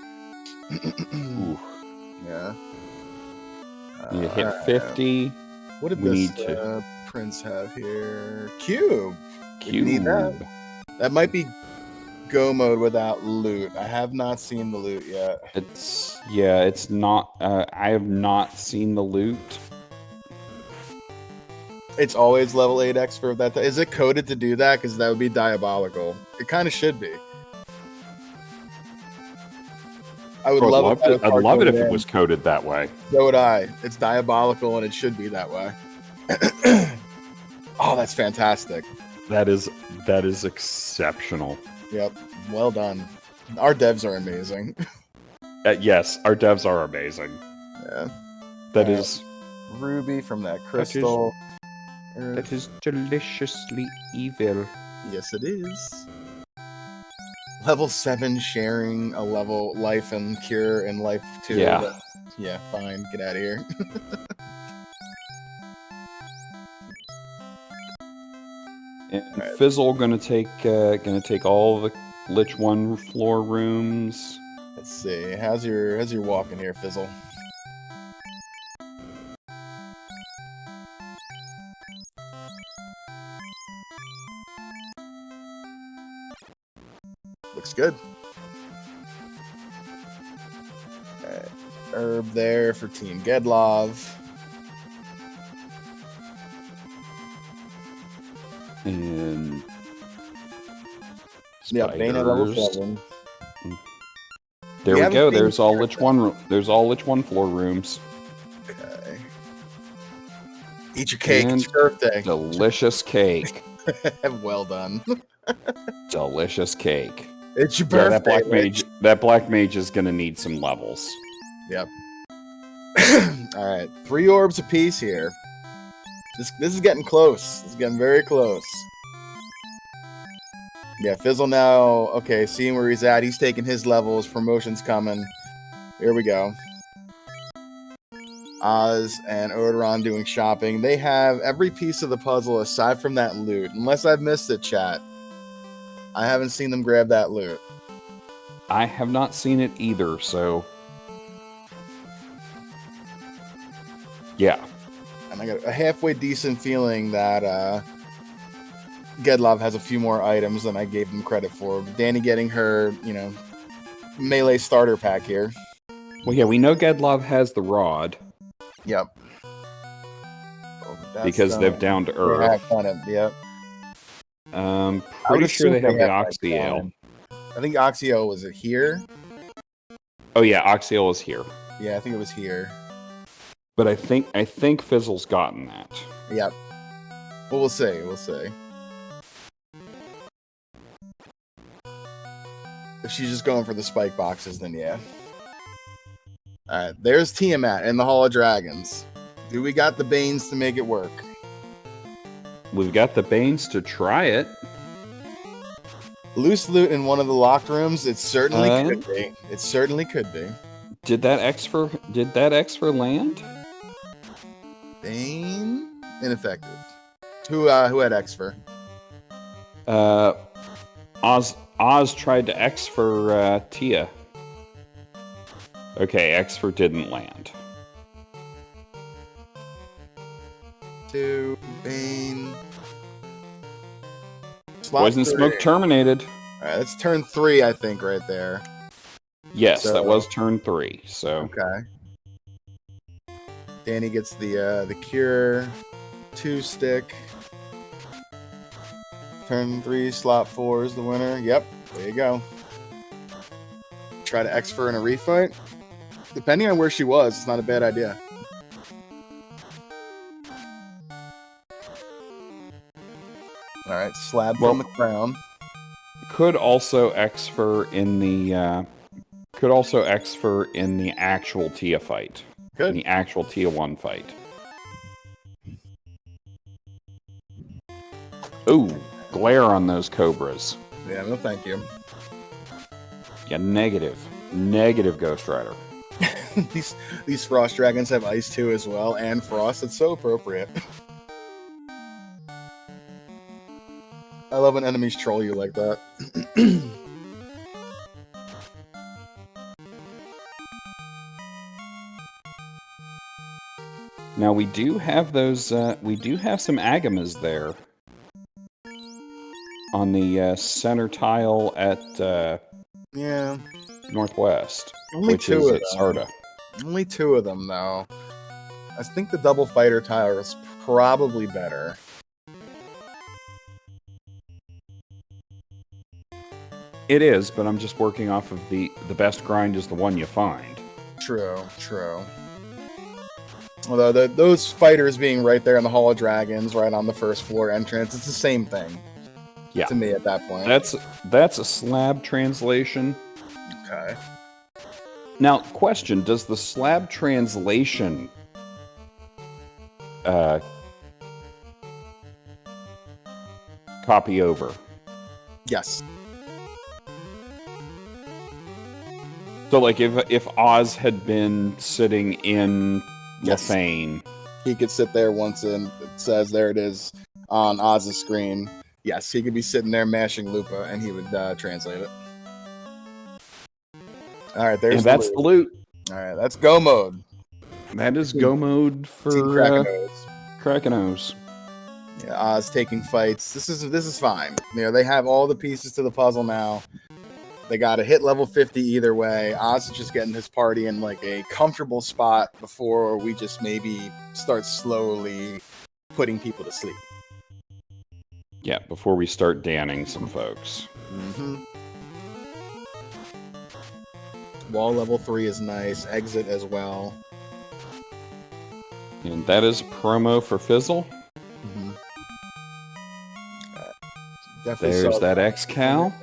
Yeah. You hit 50. What did we this Prince have here? Cube. Cube. Need that. That might be go mode without loot. I have not seen the loot yet. It's not. I have not seen the loot. It's always level 8 Exfer. That is it coded to do that? Because that would be diabolical. It kind of should be. I would love it. I'd love it if it was coded that way. So would I. It's diabolical, and it should be that way. Oh, that's fantastic. That is exceptional. Yep. Well done. Our devs are amazing. Yes, our devs are amazing. Yeah. That is Ruby from that crystal. That is deliciously evil. Yes, it is. Level 7 sharing a level life and cure and life 2. Yeah. Yeah, fine. Get out of here. And Fizzle gonna take all the Lich 1 floor rooms. Let's see. How's your walk in here, Fizzle? Looks good. Right. Herb there for Team Gedlav. And yeah, Bane at level 7. There we go. There's all Lich 1. There's all Lich 1 floor rooms. Okay. Eat your cake. It's your birthday. Delicious cake. Well done. Delicious cake. It's your Yeah, birthday. that black mage is gonna need some levels. Yep. All right, 3 orbs apiece here. This is getting close. It's getting very close. Yeah, Fizzle now. Okay, seeing where he's at, he's taking his levels. Promotion's coming. Here we go. Oz and Odoron doing shopping. They have every piece of the puzzle aside from that loot. Unless I've missed it, chat. I haven't seen them grab that loot. I have not seen it either, so... Yeah. And I got a halfway decent feeling that Gedlav has a few more items than I gave him credit for. Danny getting her, melee starter pack here. Well, yeah, we know Gedlav has the rod. Yep. Because they've downed Earth. They have done it, yep. Pretty sure they have the Oxyale. I think Oxyale was it here? Oh yeah, Oxyale is here. Yeah, I think it was here. But I think Fizzle's gotten that. Yep. Well, we'll see. We'll see. If she's just going for the spike boxes, then yeah. Alright, there's Tiamat in the Hall of Dragons. Do we got the Banes to make it work? We've got the Banes to try it. Loose loot in one of the locked rooms. It certainly could be. It certainly could be. Did that X for land? Bane ineffective. Who had X for? Oz tried to X for Tia. Okay, X for didn't land. 2 Bane. Poison smoke terminated. Alright, that's turn 3, I think, right there. Yes, that was turn 3. So okay. Danny gets the cure 2 stick. Turn 3, slot 4 is the winner. Yep, there you go. Try to X for in a refight. Depending on where she was, it's not a bad idea. All right, slab from the crown. Could also X for in the actual Tia fight. Good. In the actual Tia 1 fight. Ooh, glare on those cobras. Yeah, no thank you. Yeah, negative. Negative Ghost Rider. these frost dragons have ice too as well, and frost. It's so appropriate. I love when enemies troll you like that. Now we do have those. We do have some Agamas there on the center tile at yeah northwest, only which 2 is of at them. Sarda. Only 2 of them though. I think the double fighter tile is probably better. It is, but I'm just working off of the best grind is the one you find. True, true. Although those fighters being right there in the Hall of Dragons, right on the first floor entrance, it's the same thing. Yeah. To me at that point. That's a slab translation. Okay. Now, question, does the slab translation copy over? Yes. So, like, if Oz had been sitting in Lethane... He could sit there once and it says, there it is, on Oz's screen. Yes, he could be sitting there mashing Lupa, and he would translate it. Alright, there's that's the loot. Alright, that's go mode. That is go mode for Krakenos. Yeah, Oz taking fights. This is fine. They have all the pieces to the puzzle now. They got to hit level 50 either way. Oz is just getting his party in like a comfortable spot before we just maybe start slowly putting people to sleep. Yeah, before we start danning some folks. Mm-hmm. Wall level 3 is nice. Exit as well. And that is promo for Fizzle. Mm-hmm. Definitely There's saw that X-Cal.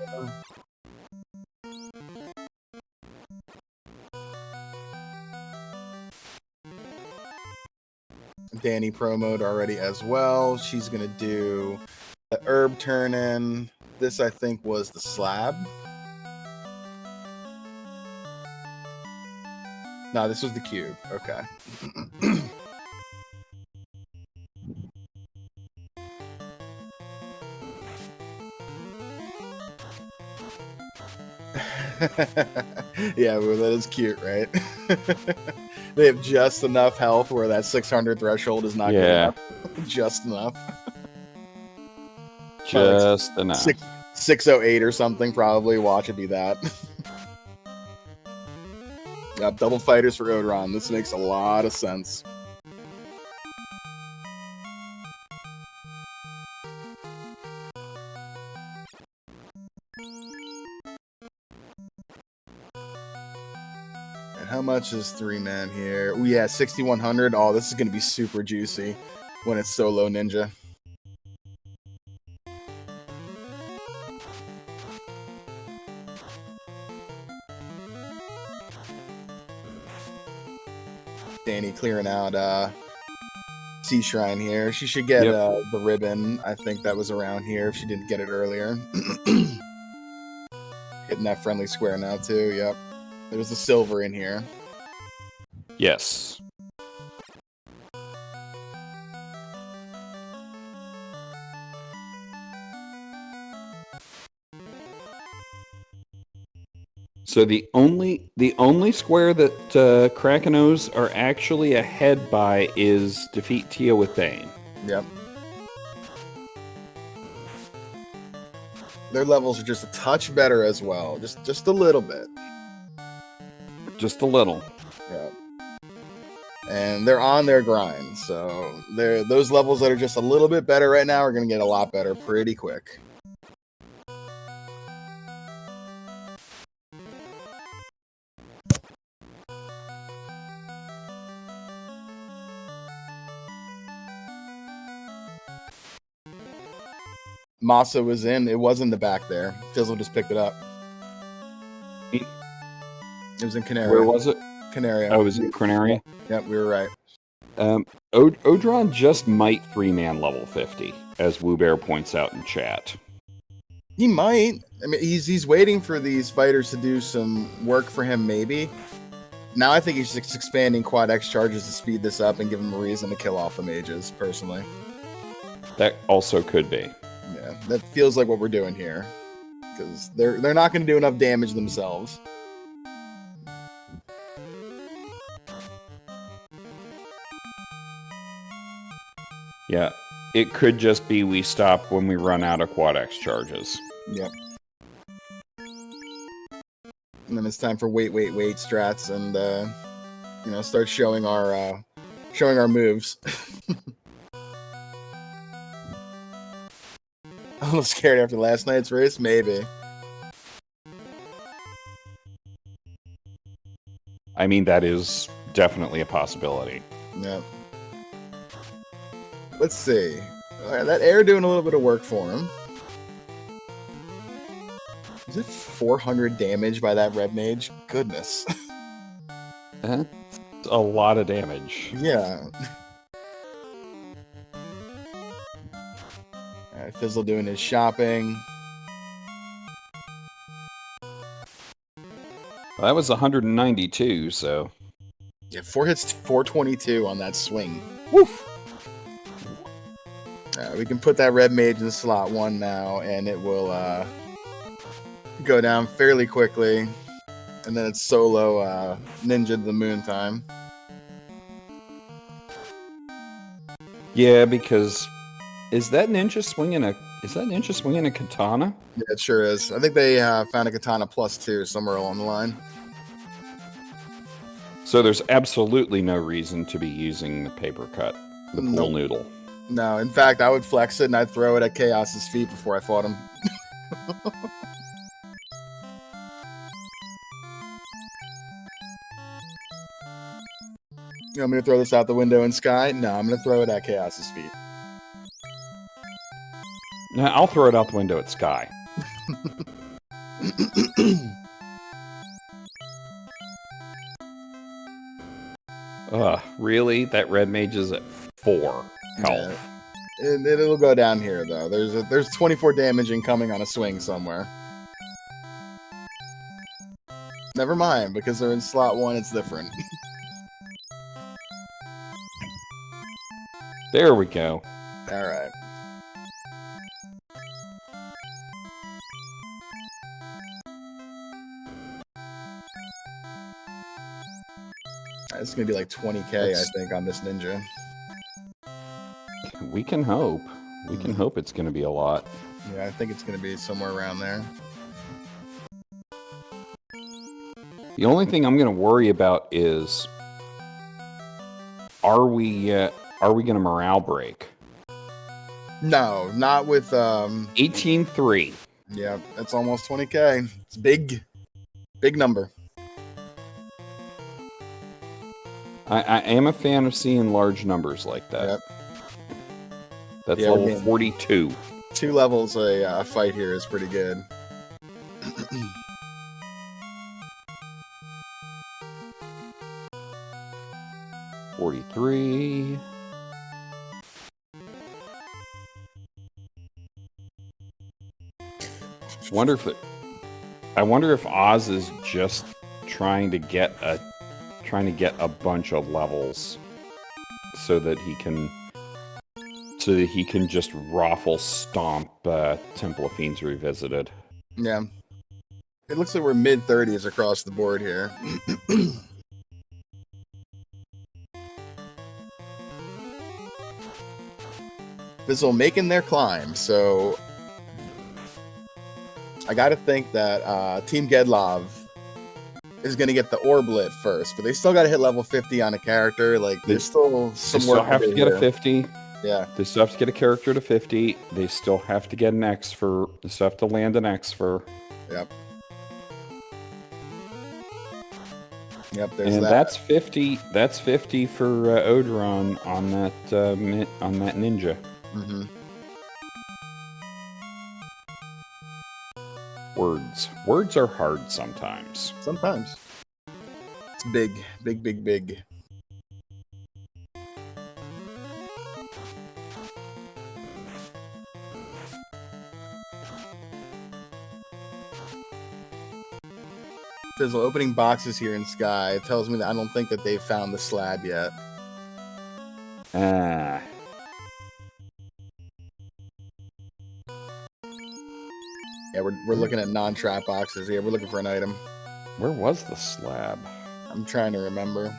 Danny promoed already as well. She's gonna do the herb turn in. This I think was the slab. No, this was the cube. Okay. Yeah, well, that is cute, right? They have just enough health where that 600 threshold is not good enough. Just enough. Just enough. 608 or something, probably. Watch it be that. Yep, double fighters for Odron. This makes a lot of sense. And how much is 3-man here? Oh, yeah, 6,100. Oh, this is going to be super juicy when it's solo ninja. Danny clearing out Sea Shrine here. She should get the ribbon. I think that was around here if she didn't get it earlier. Hitting that friendly square now, too. Yep. There's the silver in here. Yes. So the only square that Krakenos are actually ahead by is defeat Tia with Bane. Yep. Their levels are just a touch better as well. Just a little bit. Just a little. Yep. And they're on their grind. So those levels that are just a little bit better right now are going to get a lot better pretty quick. Masa was in. It was in the back there. Fizzle just picked it up. It was in Canaria. Where was it? Canaria. Oh, it was in Canaria? Yep, we were right. Odron just might 3-man level 50, as Woobear points out in chat. He might. I mean, he's waiting for these fighters to do some work for him, maybe. Now I think he's just expanding Quad X charges to speed this up and give him a reason to kill off the mages, personally. That also could be. Yeah, that feels like what we're doing here. Because they're not going to do enough damage themselves. Yeah, it could just be we stop when we run out of Quad X charges. Yep. And then it's time for wait strats and start showing our moves. I'm a little scared after last night's race, maybe. I mean, that is definitely a possibility. Yep. Let's see. All right, that air doing a little bit of work for him. Is it 400 damage by that red mage? Goodness. That's a lot of damage. Yeah. Alright, Fizzle doing his shopping. Well, that was 192, so... Yeah, 4 hits, 422 on that swing. Woof! We can put that red mage in slot 1 now, and it will go down fairly quickly. And then it's solo Ninja to the Moon time. Yeah, because is that ninja swinging a katana? Yeah, it sure is. I think they found a katana +2 somewhere along the line. So there's absolutely no reason to be using the paper cut, the pool noodle. No, in fact, I would flex it and I'd throw it at Chaos's feet before I fought him. You want me to throw this out the window in Sky? No, I'm going to throw it at Chaos's feet. Nah, I'll throw it out the window at Sky. Really? That red mage is at 4 health. Yeah. It'll go down here though. There's 24 damage incoming on a swing somewhere. Never mind, because they're in slot 1, it's different. There we go. Alright. It's gonna be like 20k, I think, on this ninja. We can hope. We can hope it's going to be a lot. Yeah, I think it's gonna be somewhere around there. The only thing I'm going to worry about is, are we going to morale break? No, not with 18-3. Yeah, that's almost 20k. It's big number. I am a fan of seeing large numbers like that. Yep. That's Yeah, level 42. 2 levels a fight here is pretty good. 43. I wonder if Oz is just trying to get a bunch of levels so that he can just raffle stomp Temple of Fiends Revisited. Yeah. It looks like we're mid-30s across the board here. Fizzle making their climb, so I gotta think that Team Gedlav is gonna get the Orblit first, but they still gotta hit level 50 on a character. Like, there's still some They still work have to get a 50. Yeah. They still have to get a character to 50. They still have to get an X for. They still have to land an X for. Yep. Yep. There's And that. that's 50. That's 50 for Odoron on that ninja. Mm-hmm. Words are hard sometimes. Sometimes. It's big. Fizzle opening boxes here in Sky. It tells me that I don't think that they've found the slab yet. Ah. Yeah, we're looking at non-trap boxes. Yeah, we're looking for an item. Where was the slab? I'm trying to remember.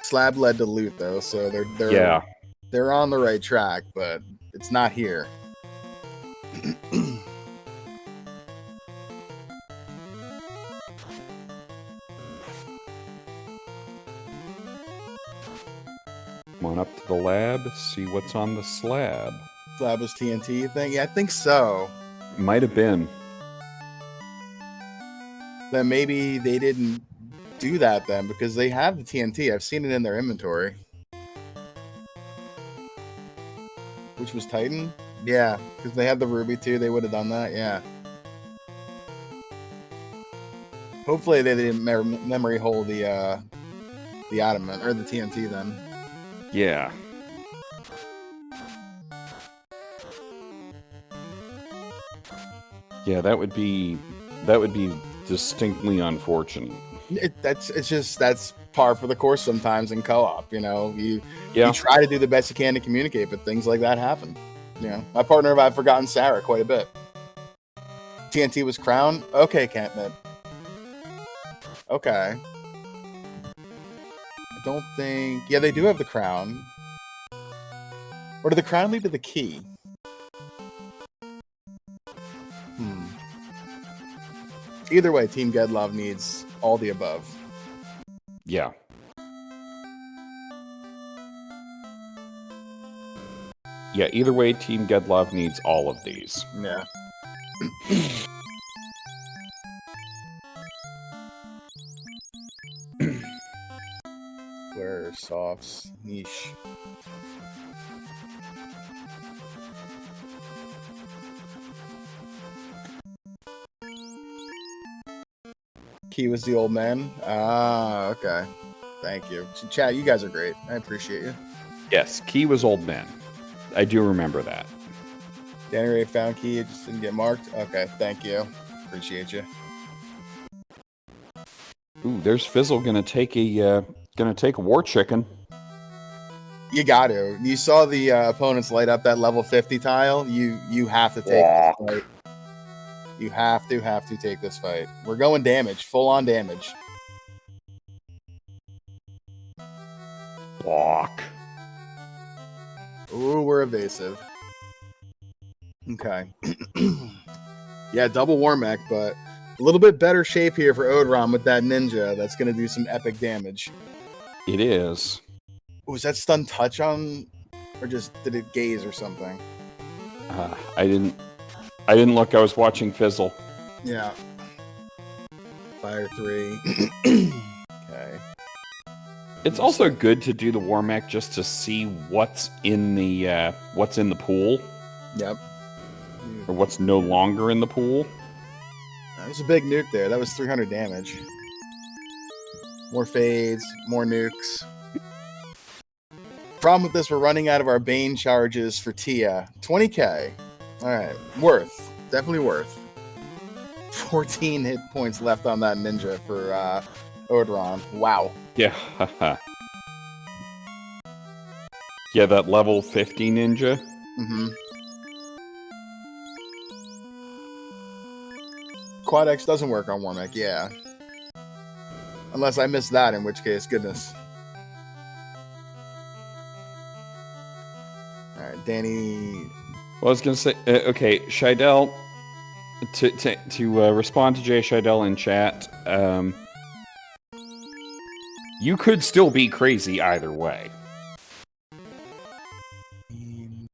Slab led to loot though, so they're on the right track, but it's not here. Come on up to the lab, see what's on the slab. Slab was TNT, you think? Yeah, I think so. Might have been. Then maybe they didn't do that then, because they have the TNT. I've seen it in their inventory. Which was Titan? Yeah, because they had the Ruby too. They would have done that, yeah. Hopefully they didn't memory hole the Ottoman, or the TNT then. Yeah. Yeah, that would be distinctly unfortunate. That's par for the course sometimes in co-op. You know, you try to do the best you can to communicate, but things like that happen. You know, my partner and I've forgotten Sarah quite a bit. TNT was crown. Okay, Campman. Okay. I don't think. Yeah, they do have the crown. Or did the crown lead to the key? Either way, Team Gedlav needs all the above. Yeah. Yeah, either way, Team Gedlav needs all of these. Yeah. Square, softs, niche. Key was the old man. Ah, okay. Thank you. Chat, you guys are great. I appreciate you. Yes, Key was old man. I do remember that. Danny Ray found Key. It just didn't get marked. Okay, thank you. Appreciate you. Ooh, there's Fizzle gonna take a war chicken. You got to. You saw the opponents light up that level 50 tile. You have to take this fight. You have to take this fight. We're going damage, full on damage. Walk. Ooh, we're evasive. Okay. Yeah, double Warmech, but a little bit better shape here for Odron with that ninja. That's going to do some epic damage. It is. Was that stun touch on, or just did it gaze or something? I didn't look. I was watching Fizzle. Yeah. Fire 3. Okay. It's also good to do the war mech just to see what's in the pool. Yep. Or what's no longer in the pool. That was a big nuke there. That was 300 damage. More fades, more nukes. Problem with this, we're running out of our Bane charges for Tia. 20k. Alright. Worth. Definitely worth. 14 hit points left on that ninja for Odron. Wow. Yeah. Yeah, that level 50 ninja. Mm-hmm. Quad X doesn't work on Warmech, yeah. Unless I missed that, in which case, goodness. Alright, Danny. Well, I was gonna say, okay, Shidell. To respond to Jay Shidell in chat, you could still be crazy either way.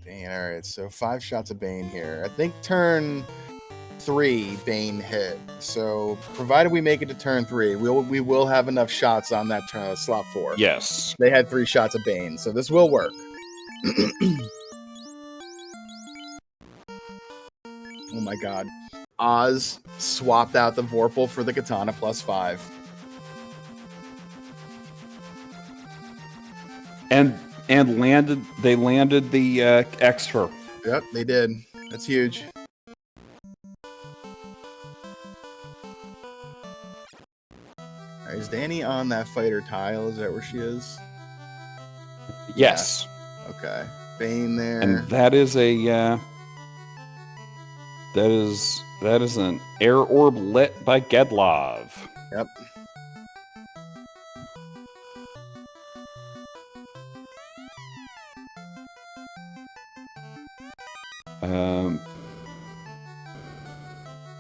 Bane, alright, so 5 shots of Bane here. I think turn 3 Bane hit. So provided we make it to turn 3, we will have enough shots on that slot 4. Yes. They had 3 shots of Bane, so this will work. Oh my god. Oz swapped out the Vorpal for the Katana +5. And they landed the extra. Yep, they did. That's huge. Right, is Danny on that fighter tile? Is that where she is? Yes. Yeah. Okay. Bane there. And that is a that is an air orb lit by Gedlav. Yep.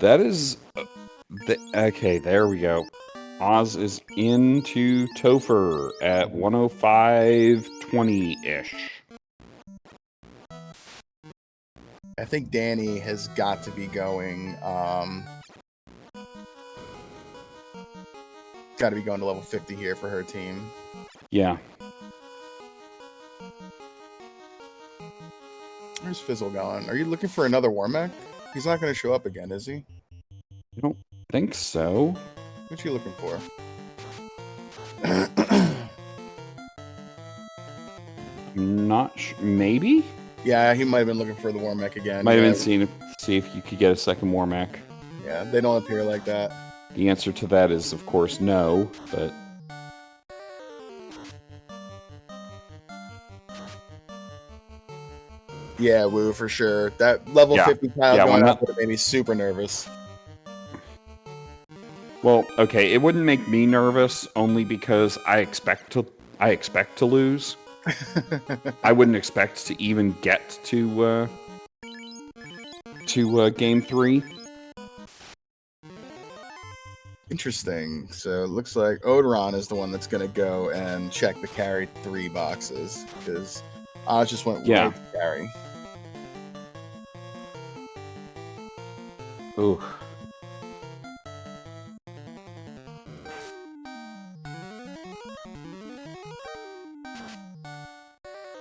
That is okay. There we go. Oz is into Topher at 105.20-ish. I think Danny has got to be going. Got to be going to level 50 here for her team. Yeah. Where's Fizzle going? Are you looking for another Warmech? He's not going to show up again, is he? I don't think so. What you looking for? I'm not maybe? Yeah, he might have been looking for the Warmech again. Might have been seeing see if you could get a second Warmech. Yeah, they don't appear like that. The answer to that is, of course, no, but... Yeah, Woo, for sure. That level 50 tile going up would have made me super nervous. Well, okay, it wouldn't make me nervous only because I expect to lose. I wouldn't expect to even get to game 3. Interesting. So it looks like Odron is the one that's going to go and check the carry 3 boxes because Oz just went right to carry. Ooh.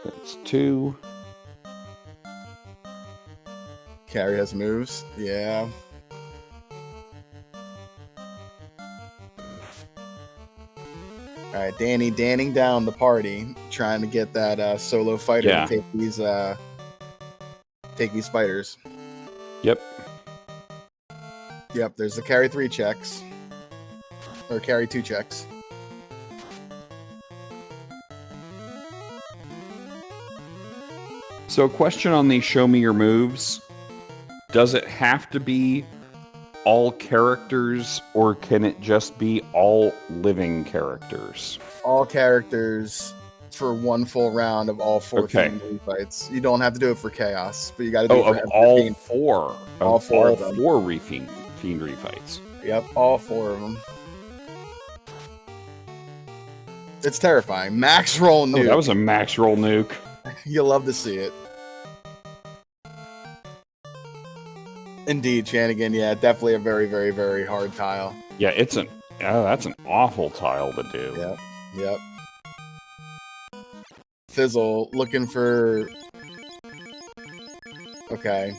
That's 2. Carry has moves. Yeah. All right, Danny danning down the party, trying to get that solo fighter Yeah. to take these fighters. Yep. Yep, there's the carry 3 checks. Or carry 2 checks. So, a question on the show me your moves. Does it have to be all characters, or can it just be all living characters? All characters for one full round of all 4 Okay. Fiend fights. You don't have to do it for Chaos, but you got to do Oh, it for of every all Fiend. four. All four of them. Fiend refights. Yep, all 4 of them. It's terrifying. Max roll nuke. Oh, that was a max roll nuke. You'll love to see it. Indeed, Shanigan. Yeah, definitely a very, very, very hard tile. Yeah, that's an awful tile to do. Yep, yep. Fizzle looking for... Okay.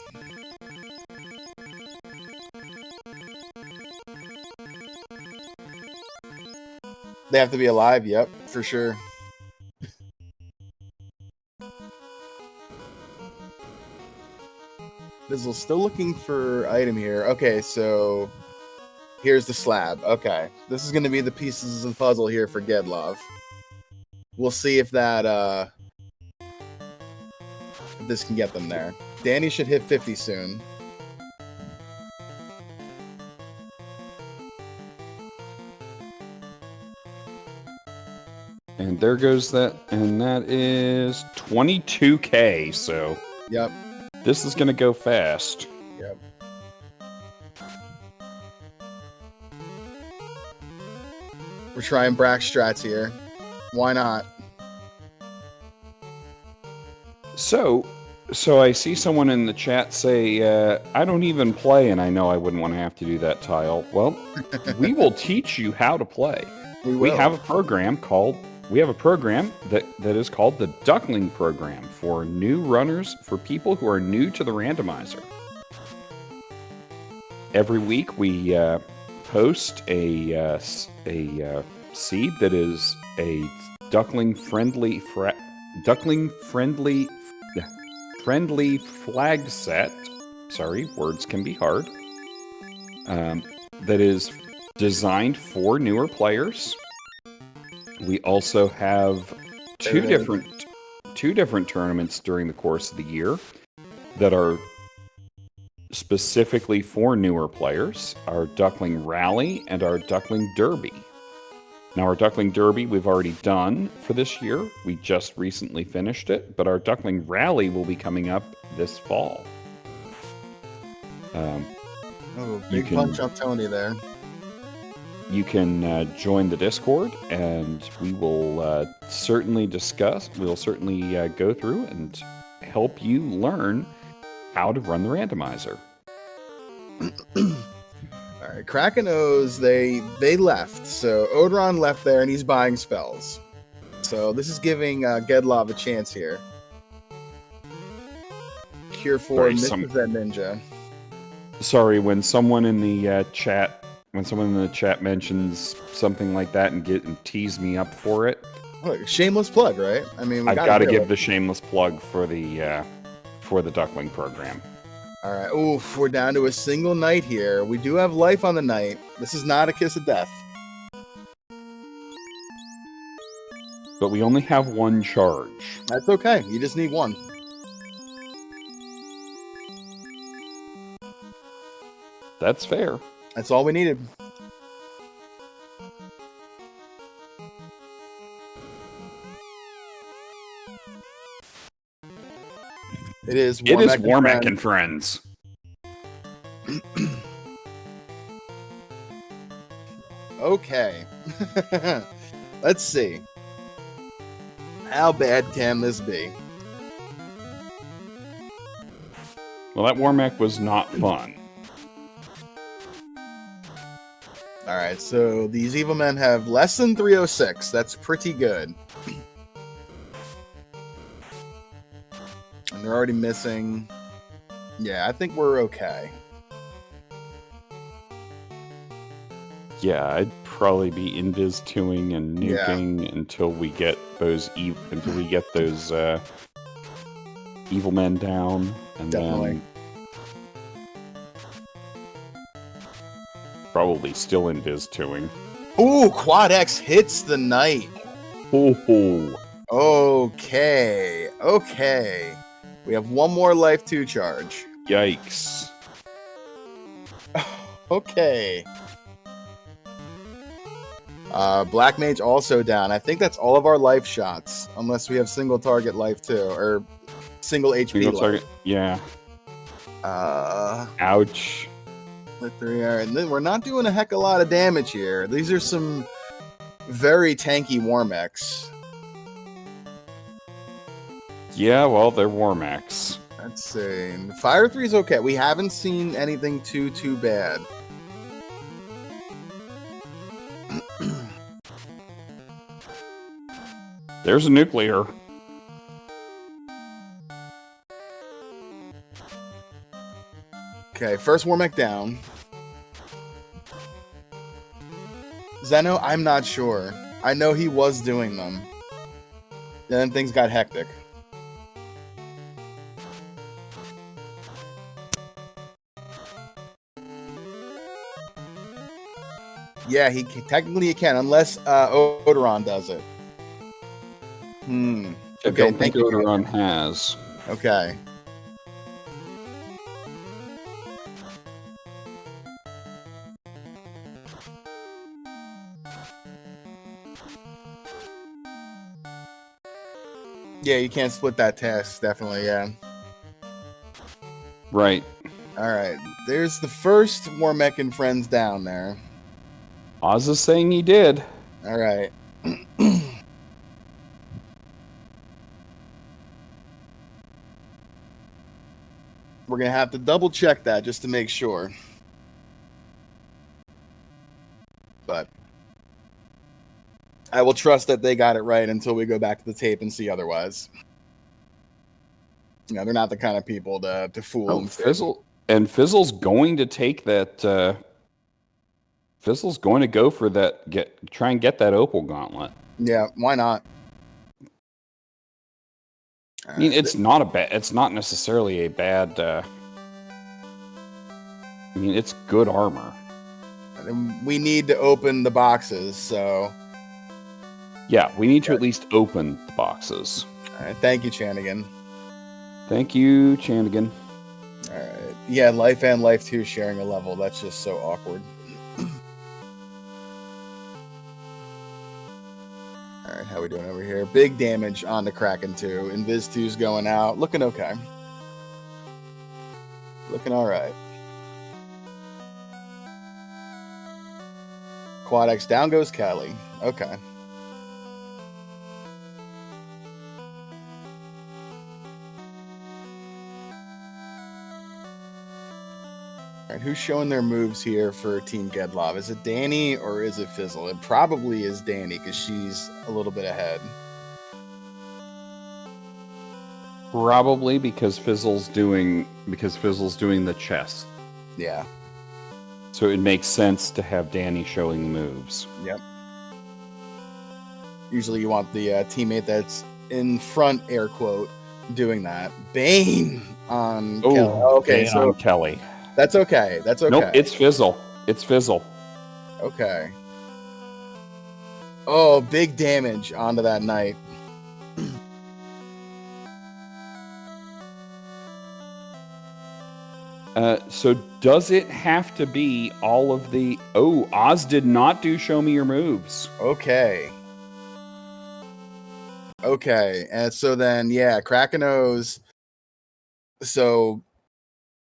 They have to be alive, yep, for sure. Fizzle still looking for item here. Okay, so here's the slab. Okay, this is going to be the pieces of the puzzle here for Gedlav. We'll see if that if this can get them there. Danny should hit 50 soon. And there goes that, and that is 22k. So Yep. this is going to go fast. Yep. We're trying Brack strats here. Why not? So I see someone in the chat say, I don't even play, and I know I wouldn't want to have to do that tile. Well, we will teach you how to play. We have a program that is called the Duckling Program for new runners, for people who are new to the randomizer. Every week we post a seed that is a duckling friendly flag set. Sorry, words can be hard. That is designed for newer players. We also have two different tournaments during the course of the year that are specifically for newer players. Our Duckling Rally and our Duckling Derby. Now, our Duckling Derby we've already done for this year. We just recently finished it, but our Duckling Rally will be coming up this fall. Big punch up Tony there. You can join the Discord, and we will certainly discuss. We'll certainly go through and help you learn how to run the randomizer. All right, Kraken O's, they left. So Odron left there, and he's buying spells. So this is giving Gedlav a chance here. Cure 4 misses that ninja. Sorry, when someone in the chat mentions something like that and tease me up for it. Look, shameless plug, right? I mean, I've got to give the shameless plug for the Duckling Program. All right. Oof, we're down to a single knight here. We do have life on the knight. This is not a kiss of death. But we only have one charge. That's okay. You just need one. That's fair. That's all we needed. It is Warmack and Friends. Okay. Let's see. How bad can this be? Well, that Warmack was not fun. Alright, so these evil men have less than 306. That's pretty good. And they're already missing. Yeah, I think we're okay. Yeah, I'd probably be invis twoing and nuking until we get those evil men down, and Definitely. then probably still invis twoing. Ooh, Quad X hits the knight. Oh. Okay. We have one more life 2 charge. Yikes. Okay. Black Mage also down. I think that's all of our life shots, unless we have single target life 2 or single HP Single life. target. Yeah. Ouch. The 3 are, and then we're not doing a heck of a lot of damage here. These are some very tanky war mechs. Yeah, well, they're war mechs. Let's see. Fire 3 is okay. We haven't seen anything too bad. There's a nuclear. Okay, first war mech down. Zeno, I'm not sure. I know he was doing them. Then things got hectic. Yeah, technically he can, unless Odoron does it. I don't think Odoron has. Okay. Yeah, you can't split that task, definitely, yeah. Right. Alright, there's the first War Mech and friends down there. Oz is saying he did. Alright. We're going to have to double check that just to make sure. But I will trust that they got it right until we go back to the tape and see otherwise. You know, they're not the kind of people to fool them. Fizzle's going to take that. Fizzle's going to go for that. Try and get that Opal Gauntlet. Yeah, why not? I mean, it's not necessarily a bad. I mean, it's good armor. We need to open the boxes, so. Yeah, we need to at least open the boxes. All right, thank you, Chanigan. Thank you, Chanigan. All right. Yeah, Life and Life 2 sharing a level. That's just so awkward. All right, how we doing over here? Big damage on the Kraken 2. Invis 2's going out. Looking okay. Looking all right. Quad X down goes Kelly. Okay. All right, who's showing their moves here for Team Gedlav? Is it Danny or is it Fizzle? It probably is Danny because she's a little bit ahead. Probably because Fizzle's doing the chest. Yeah. So it makes sense to have Danny showing the moves. Yep. Usually you want the teammate that's in front, air quote, doing that. Bane on Kelly. Okay, Bane on Kelly. That's okay. That's okay. Nope, it's Fizzle. It's Fizzle. Okay. Oh, big damage onto that knight. So does it have to be all of the... Oh, Oz did not do Show Me Your Moves. Okay. Okay. And so then, yeah, Kraken knows. So,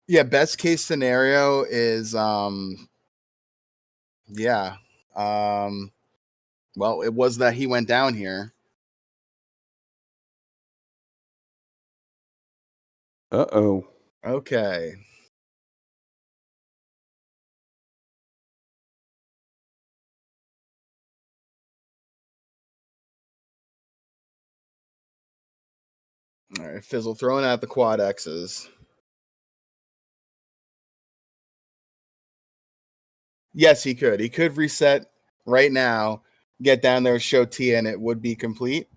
yeah, best case scenario is, yeah. Well, it was that he went down here. Uh-oh. Okay. All right, Fizzle throwing out the quad X's. Yes, he could. He could reset right now, get down there, show Tia, and it would be complete?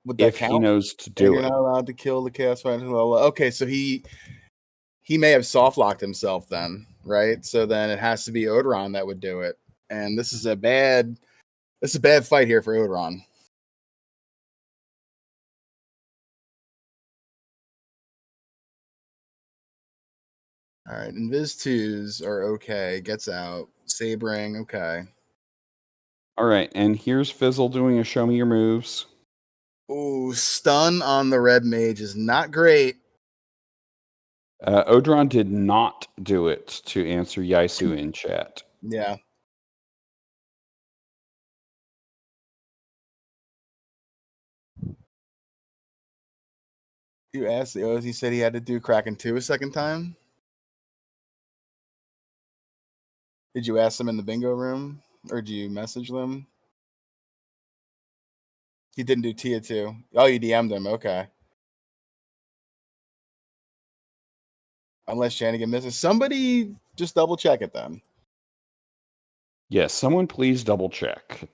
Would that If he count? knows to And do you're it. not allowed to kill the Chaos Fighter. Okay, so he may have soft locked himself then, right? So then it has to be Odoron that would do it. And this is a bad fight here for Odoron. All right, Invis 2s are okay. Gets out. Sabering, okay. All right, and here's Fizzle doing a show me your moves. Ooh, stun on the red mage is not great. Odron did not do it, to answer Yaisu in chat. Yeah. You asked the O's. He said he had to do Kraken 2 a second time. Did you ask them in the bingo room? Or did you message them? He didn't do Tia 2. Oh, you DM'd him. Okay. Unless Shanigan misses. Somebody just double check it then. Yes, someone please double check.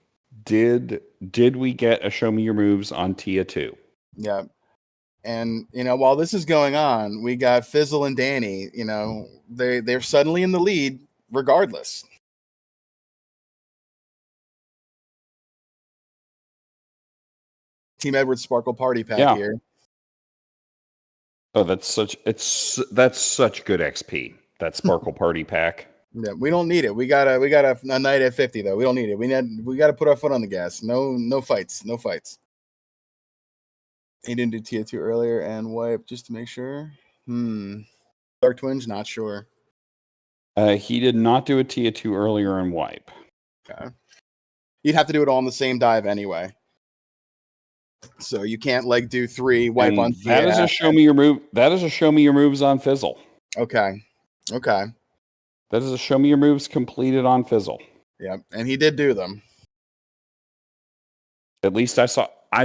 Did we get a show me your moves on Tia 2? Yeah. And while this is going on, we got Fizzle and Danny. They're suddenly in the lead, regardless. Team Edwards Sparkle Party Pack here. Oh, that's such good XP. That Sparkle Party Pack. Yeah, we don't need it. We got a night at 50 though. We don't need it. We got to put our foot on the gas. No fights. No fights. He didn't do Tia 2 earlier and wipe just to make sure. Dark Twinge, not sure. He did not do a Tia 2 earlier and wipe. Okay. You'd have to do it all in the same dive anyway. So you can't do 3 wipe and on Tia. That is a show me your move. That is a show me your moves on Fizzle. Okay. That is a show me your moves completed on Fizzle. Yeah, and he did do them. At least I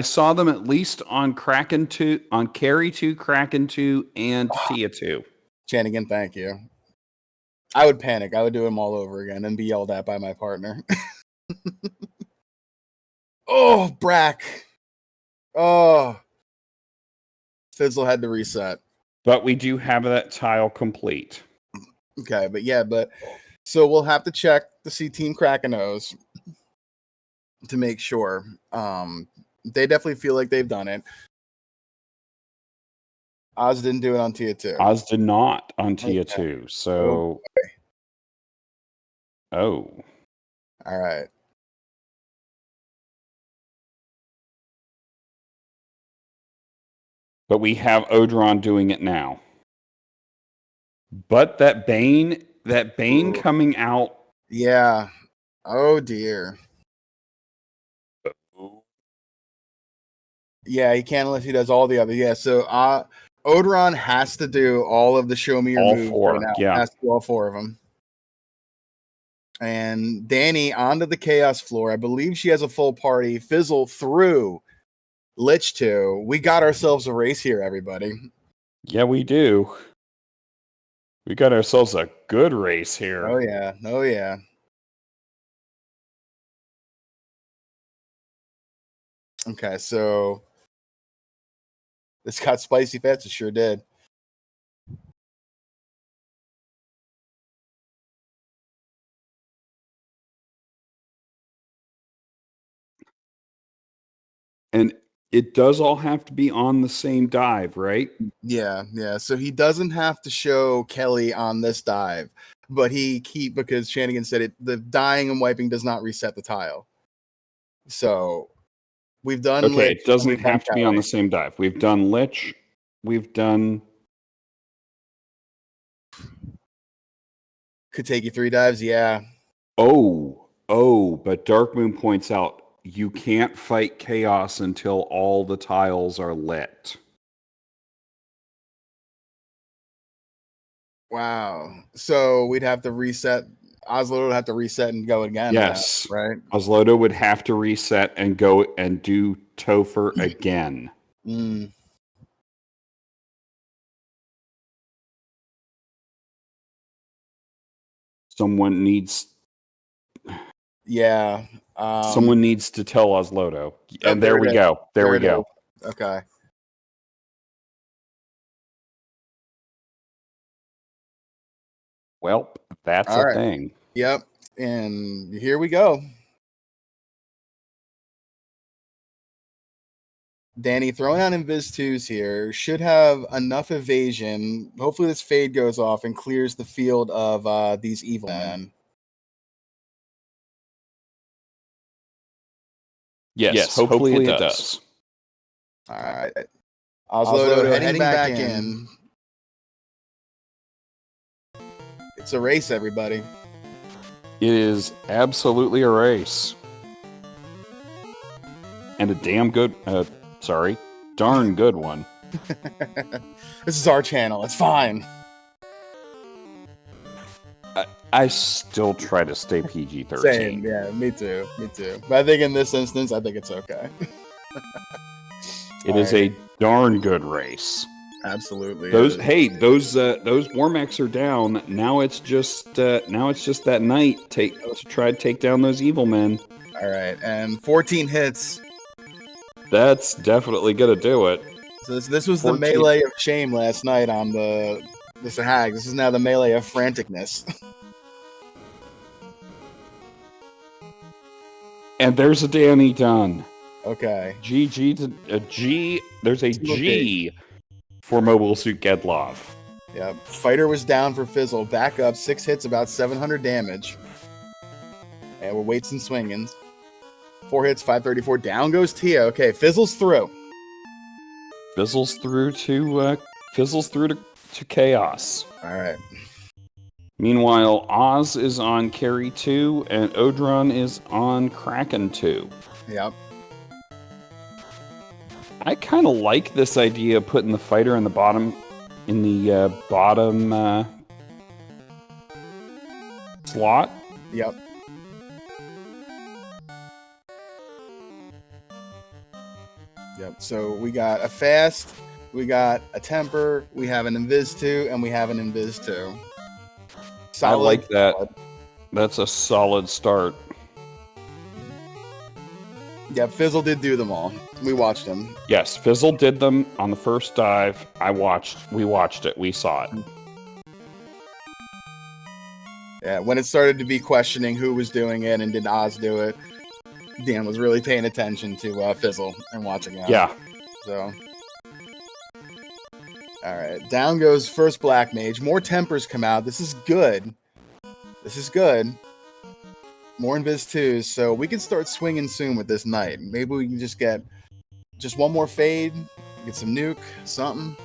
saw them at least on Kraken 2, on Carry 2, Kraken 2, and Tia 2. Shanigan, thank you. I would panic. I would do them all over again and be yelled at by my partner. Oh, Brack. Oh. Fizzle had to reset. But we do have that tile complete. Okay, but so we'll have to check to see Team Kraken knows to make sure. They definitely feel like they've done it. Oz didn't do it on Tia 2. Oz did not on Tia 2. So all right. But we have Odron doing it now. But that Bane coming out. Yeah. Oh dear. Yeah, he can't unless he does all the other. Yeah, so Odron has to do all of the show me your moves right now. Yeah. Has to do all 4 of them. And Danny onto the Chaos floor. I believe she has a full party. Fizzle through Lich 2. We got ourselves a race here, everybody. Yeah, we do. We got ourselves a good race here. Oh, yeah. Okay, so this got spicy fast. It sure did. And it does all have to be on the same dive, right? Yeah. So he doesn't have to show Kelly on this dive, but because Shanigan said the dying and wiping does not reset the tile. So we've done Lich. It doesn't have to be on the same dive. We've done Lich. We've done. Could take you 3 dives, yeah. But Dark Moon points out you can't fight chaos until all the tiles are lit. Wow. So we'd have to reset. Oslo would have to reset and go again. Yes. Right. Oslodo would have to reset and go and do Topher again. Someone needs Yeah. someone needs to tell Oslodo. Oh, And there we go. There we it go. is. Okay. Well, that's All a right. thing. Yep. And here we go. Danny throwing out Invis 2s here. Should have enough evasion. Hopefully this fade goes off and clears the field of these evil men. Yes, hopefully it does. All right. Oslodo heading back in. It's a race, everybody. It is absolutely a race. And a damn good, darn good one. This is our channel. It's fine. I still try to stay PG-13. Same. Yeah, me too. But I think in this instance, I think it's okay. It is a darn good race. Absolutely. Those Warmechs are down. Now it's just that knight to try to take down those evil men. All right, and 14 hits. That's definitely gonna do it. So this was 14. The melee of shame last night on the Sahag. This is now the melee of franticness. And there's a Danny done. Okay. There's a G for Mobile Suit Gedlav. Yeah. Fighter was down for Fizzle. Back up. 6 hits, about 700 damage. And we're weights and swingings. 4 hits, 534. Down goes Tia. Okay, Fizzle's through. Fizzles through to chaos. All right. Meanwhile, Oz is on Carry 2 and Odron is on Kraken 2. Yep. I kind of like this idea of putting the fighter in the bottom slot. Yep. Yep. So we got a fast, we got a temper, we have an Invis 2, and we have an Invis 2. Solid. I like that. That's a solid start. Yeah, Fizzle did do them all. We watched them. Yes, Fizzle did them on the first dive. We watched it. We saw it. Yeah, when it started to be questioning who was doing it and did Oz do it, Dan was really paying attention to Fizzle and watching him. Yeah. So, all right, down goes first Black Mage. More tempers come out. This is good. More Invis 2s, so we can start swinging soon with this knight. Maybe we can just get one more fade, get some nuke, something.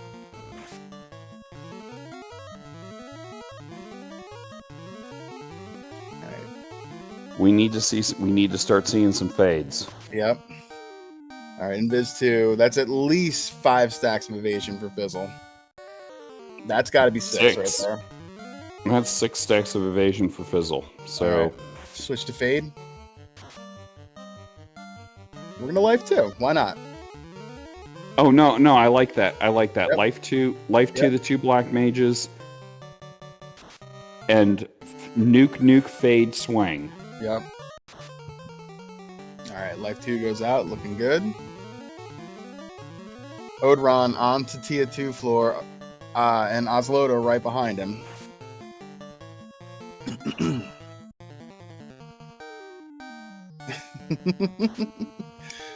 All right. We need to start seeing some fades. Yep. All right, Invis 2. That's at least 5 stacks of evasion for Fizzle. That's got to be 6 right there. That's 6 stacks of evasion for Fizzle. So right. Switch to fade. We're gonna life 2. Why not? Oh no, I like that. Yep. Life 2, yep. The 2 Black Mages, and nuke fade swing. Yep. All right, life 2 goes out, looking good. Odron onto Tia 2 floor, and Oslodo right behind him.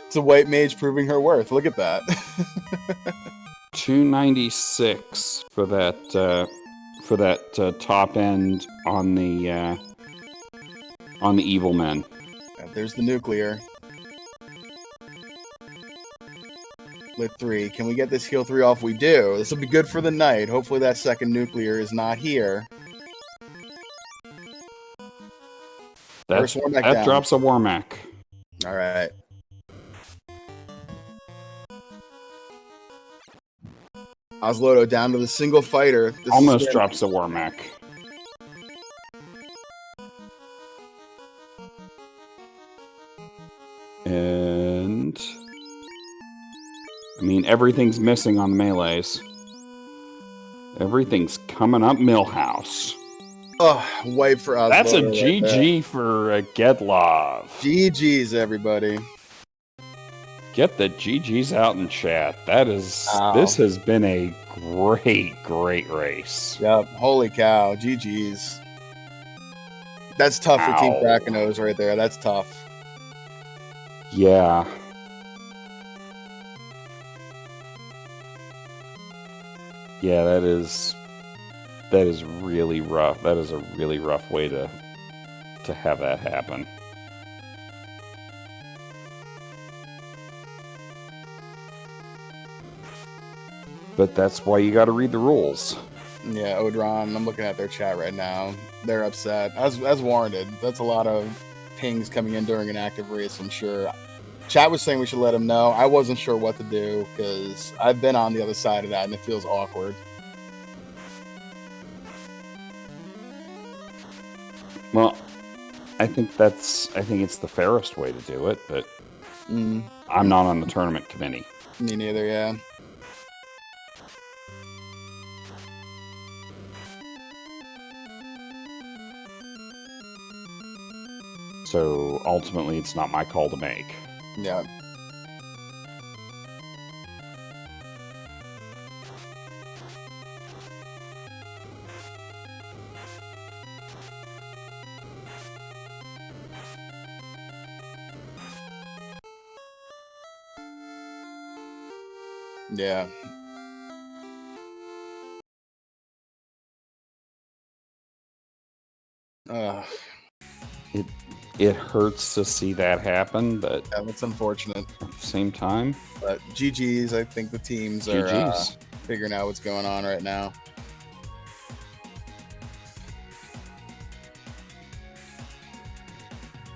It's a white mage proving her worth. Look at that. 296 for that top end on the evil men. There's the nuclear. Lit 3. Can we get this heal 3 off? We do. This will be good for the night. Hopefully that second nuclear is not here. That drops a Warmech. All right. Oslodo down to the single fighter. This almost drops a Warmech. And I mean, everything's missing on the melees. Everything's coming up Millhouse. Oh, wipe for us. That's a GG for Gedlav. GG's, everybody. Get the GG's out in chat. Wow. This has been a great race. Yep. Holy cow. GG's. That's tough for Team Krakenos right there. That's tough. Yeah. Yeah, that is really rough. That is a really rough way to have that happen. But that's why you got to read the rules. Yeah, Odron, I'm looking at their chat right now. They're upset. As warranted. That's a lot of pings coming in during an active race, I'm sure. Chat was saying we should let them know. I wasn't sure what to do because I've been on the other side of that and it feels awkward. Well, I think it's the fairest way to do it, but I'm not on the tournament committee. Me neither, yeah. So ultimately, it's not my call to make. Yeah. Yeah. It hurts to see that happen, but yeah, that's unfortunate. At the same time, but GG's. I think the teams are figuring out what's going on right now.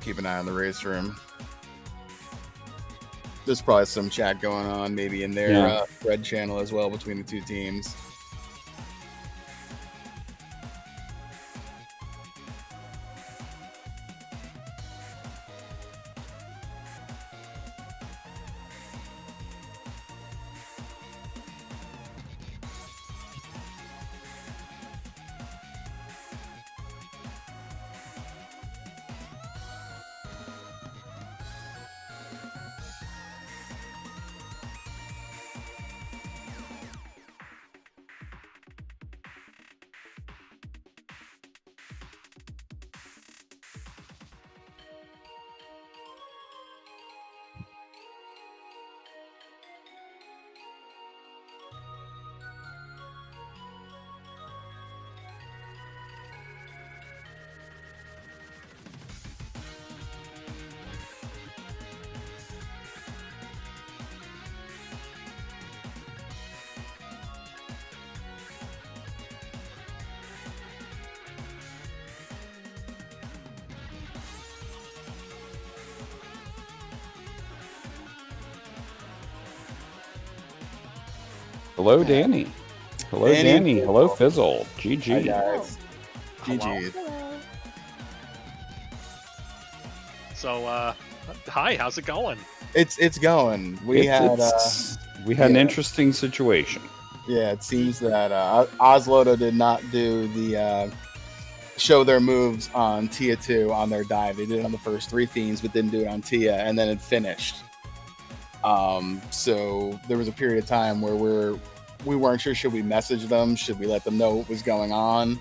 Keep an eye on the race room. There's probably some chat going on, maybe in their thread channel as well between the two teams. hello, Danny. Hello, Danny. Hello, Fizzle. GG. Hi, guys. GG. So, hi, how's it going? It's going. We had an interesting situation. Yeah, it seems that Oslodo did not do the show their moves on Tia 2 on their dive. They did it on the first 3 themes, but didn't do it on Tia, and then it finished. So there was a period of time where we weren't sure, should we message them? Should we let them know what was going on?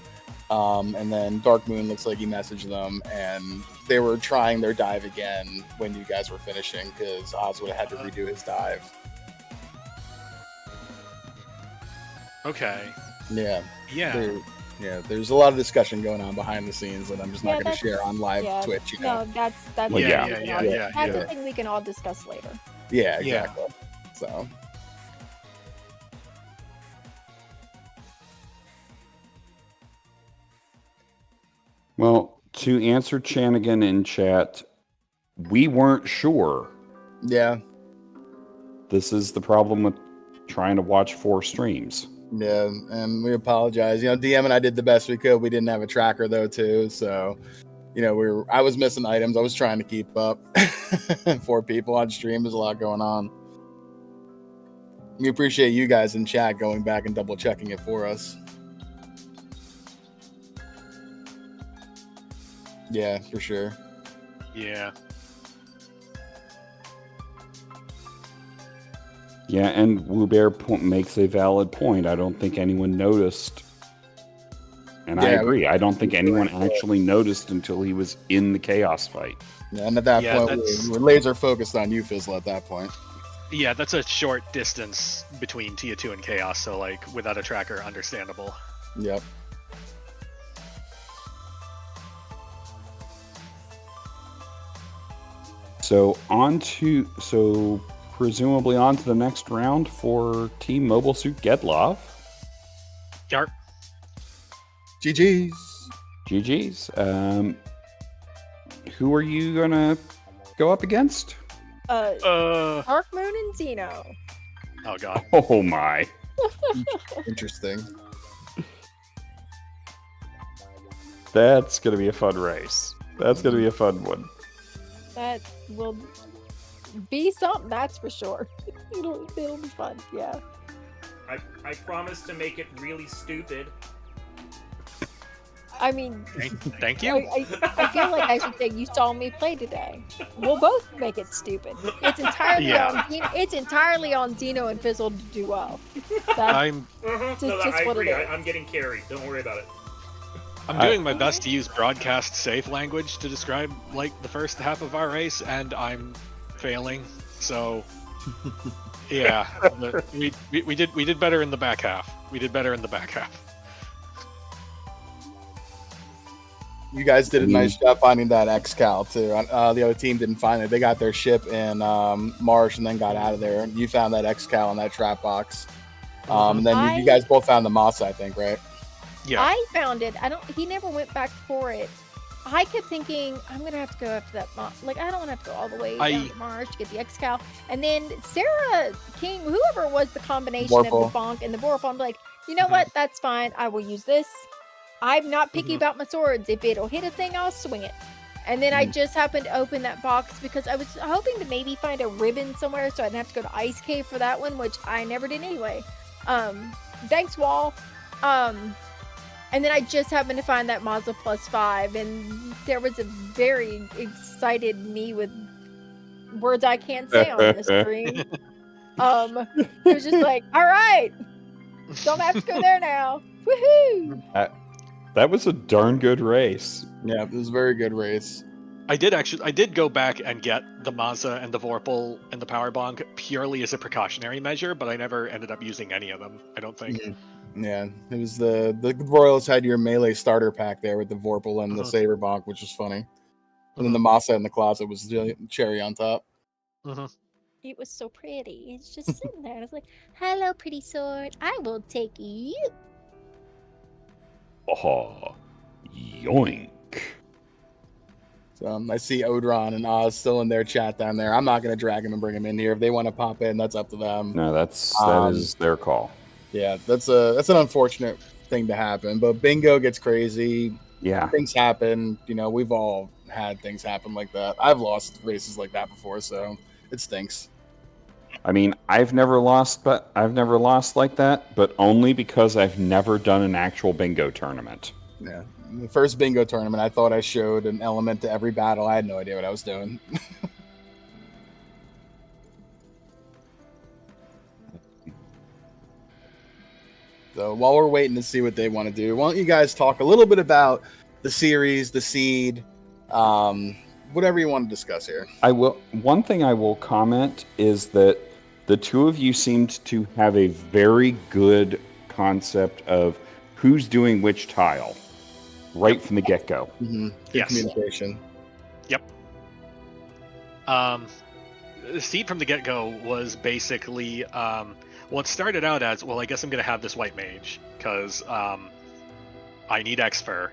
And then Dark Moon looks like he messaged them, and they were trying their dive again when you guys were finishing, because Oz would have had to redo his dive. Okay. Yeah. Yeah. There's a lot of discussion going on behind the scenes that I'm just not going to share on live Twitch. You know? No, that's That's a thing we can all discuss later. Yeah, exactly. So. Well, to answer Chanigan in chat, we weren't sure. Yeah. This is the problem with trying to watch 4 streams. Yeah, and we apologize. You know, DM and I did the best we could. We didn't have a tracker though, too. So, you know, I was missing items. I was trying to keep up. 4 people on stream. There's a lot going on. We appreciate you guys in chat going back and double checking it for us. Yeah, for sure. Yeah. Yeah, and Woobear makes a valid point. I don't think anyone noticed. And I Yeah, agree. I don't think we anyone were- actually noticed until he was in the Chaos fight. Yeah, and at that Yeah, point, that's- we were laser focused on you, Fizzle, at that point. Yeah, that's a short distance between Tia 2 and Chaos, so like without a tracker, understandable. Yep. So presumably on to the next round for Team Mobile Suit Gedlav. Yarp. GG's. GG's. Who are you gonna go up against? Dark Moon and Xeno. Oh god. Oh my. Interesting. That's gonna be a fun race. That's gonna be a fun one. That will be something, that's for sure. It'll be fun, yeah. I promise to make it really stupid. I mean, Thank you. I feel like I should say you saw me play today. We'll both make it stupid. It's entirely Yeah. it's entirely on Xeno and Fizzle to do well. That's I'm just I what it agree. is. I'm getting carried. Don't worry about it. doing my best to use broadcast safe language to describe like the first half of our race, and I'm failing. So yeah, we did better in the back half. We did better in the back half. You guys did a nice job finding that X-Cal, too. The other team didn't find it. They got their ship in Marsh and then got out of there. You found that X-Cal in that trap box. And then you guys both found the Masa, I think, right? Yeah. I found it. He never went back for it. I kept thinking, I'm gonna have to go after that like I don't want to have to go all the way down to Marsh to get the X-Cal. And then Sarah King, whoever was the combination of the Bonk and the Vorpal, I'm like, you know what? That's fine. I will use this. I'm not picky about my swords. If it'll hit a thing, I'll swing it. And then I just happened to open that box because I was hoping to maybe find a ribbon somewhere so I didn't have to go to Ice Cave for that one, which I never did anyway. Thanks, Wall. And then I just happened to find that Mazda +5, and there was a very excited me with words I can't say on the stream. It was just like, all right, don't have to go there now. Woohoo! That was a darn good race. Yeah, it was a very good race. I did go back and get the Mazda and the Vorpal and the Power Bonk purely as a precautionary measure, but I never ended up using any of them, I don't think. Yeah, it was the Royals had your melee starter pack there with the Vorpal and the Saber Bonk, which was funny. And then the Masa in the closet was the cherry on top. It was so pretty. It's just sitting there. I was like, hello, pretty sword. I will take you. Oh, yoink. So I see Odron and Oz still in their chat down there. I'm not going to drag them and bring them in here. If they want to pop in, that's up to them. No, that is their call. Yeah, that's an unfortunate thing to happen. But bingo gets crazy. Yeah. Things happen. You know, we've all had things happen like that. I've lost races like that before, so it stinks. I mean, I've never lost like that, but only because I've never done an actual bingo tournament. Yeah. In the first bingo tournament, I thought I showed an element to every battle. I had no idea what I was doing. So while we're waiting to see what they want to do, why don't you guys talk a little bit about the series, the seed, whatever you want to discuss here. I will. One thing I will comment is that the two of you seemed to have a very good concept of who's doing which tile right from the get-go. Good Yes. communication. Yep. The seed from the get-go was basically, well, it started out as, well, I guess I'm going to have this white mage, because I need X-Fur.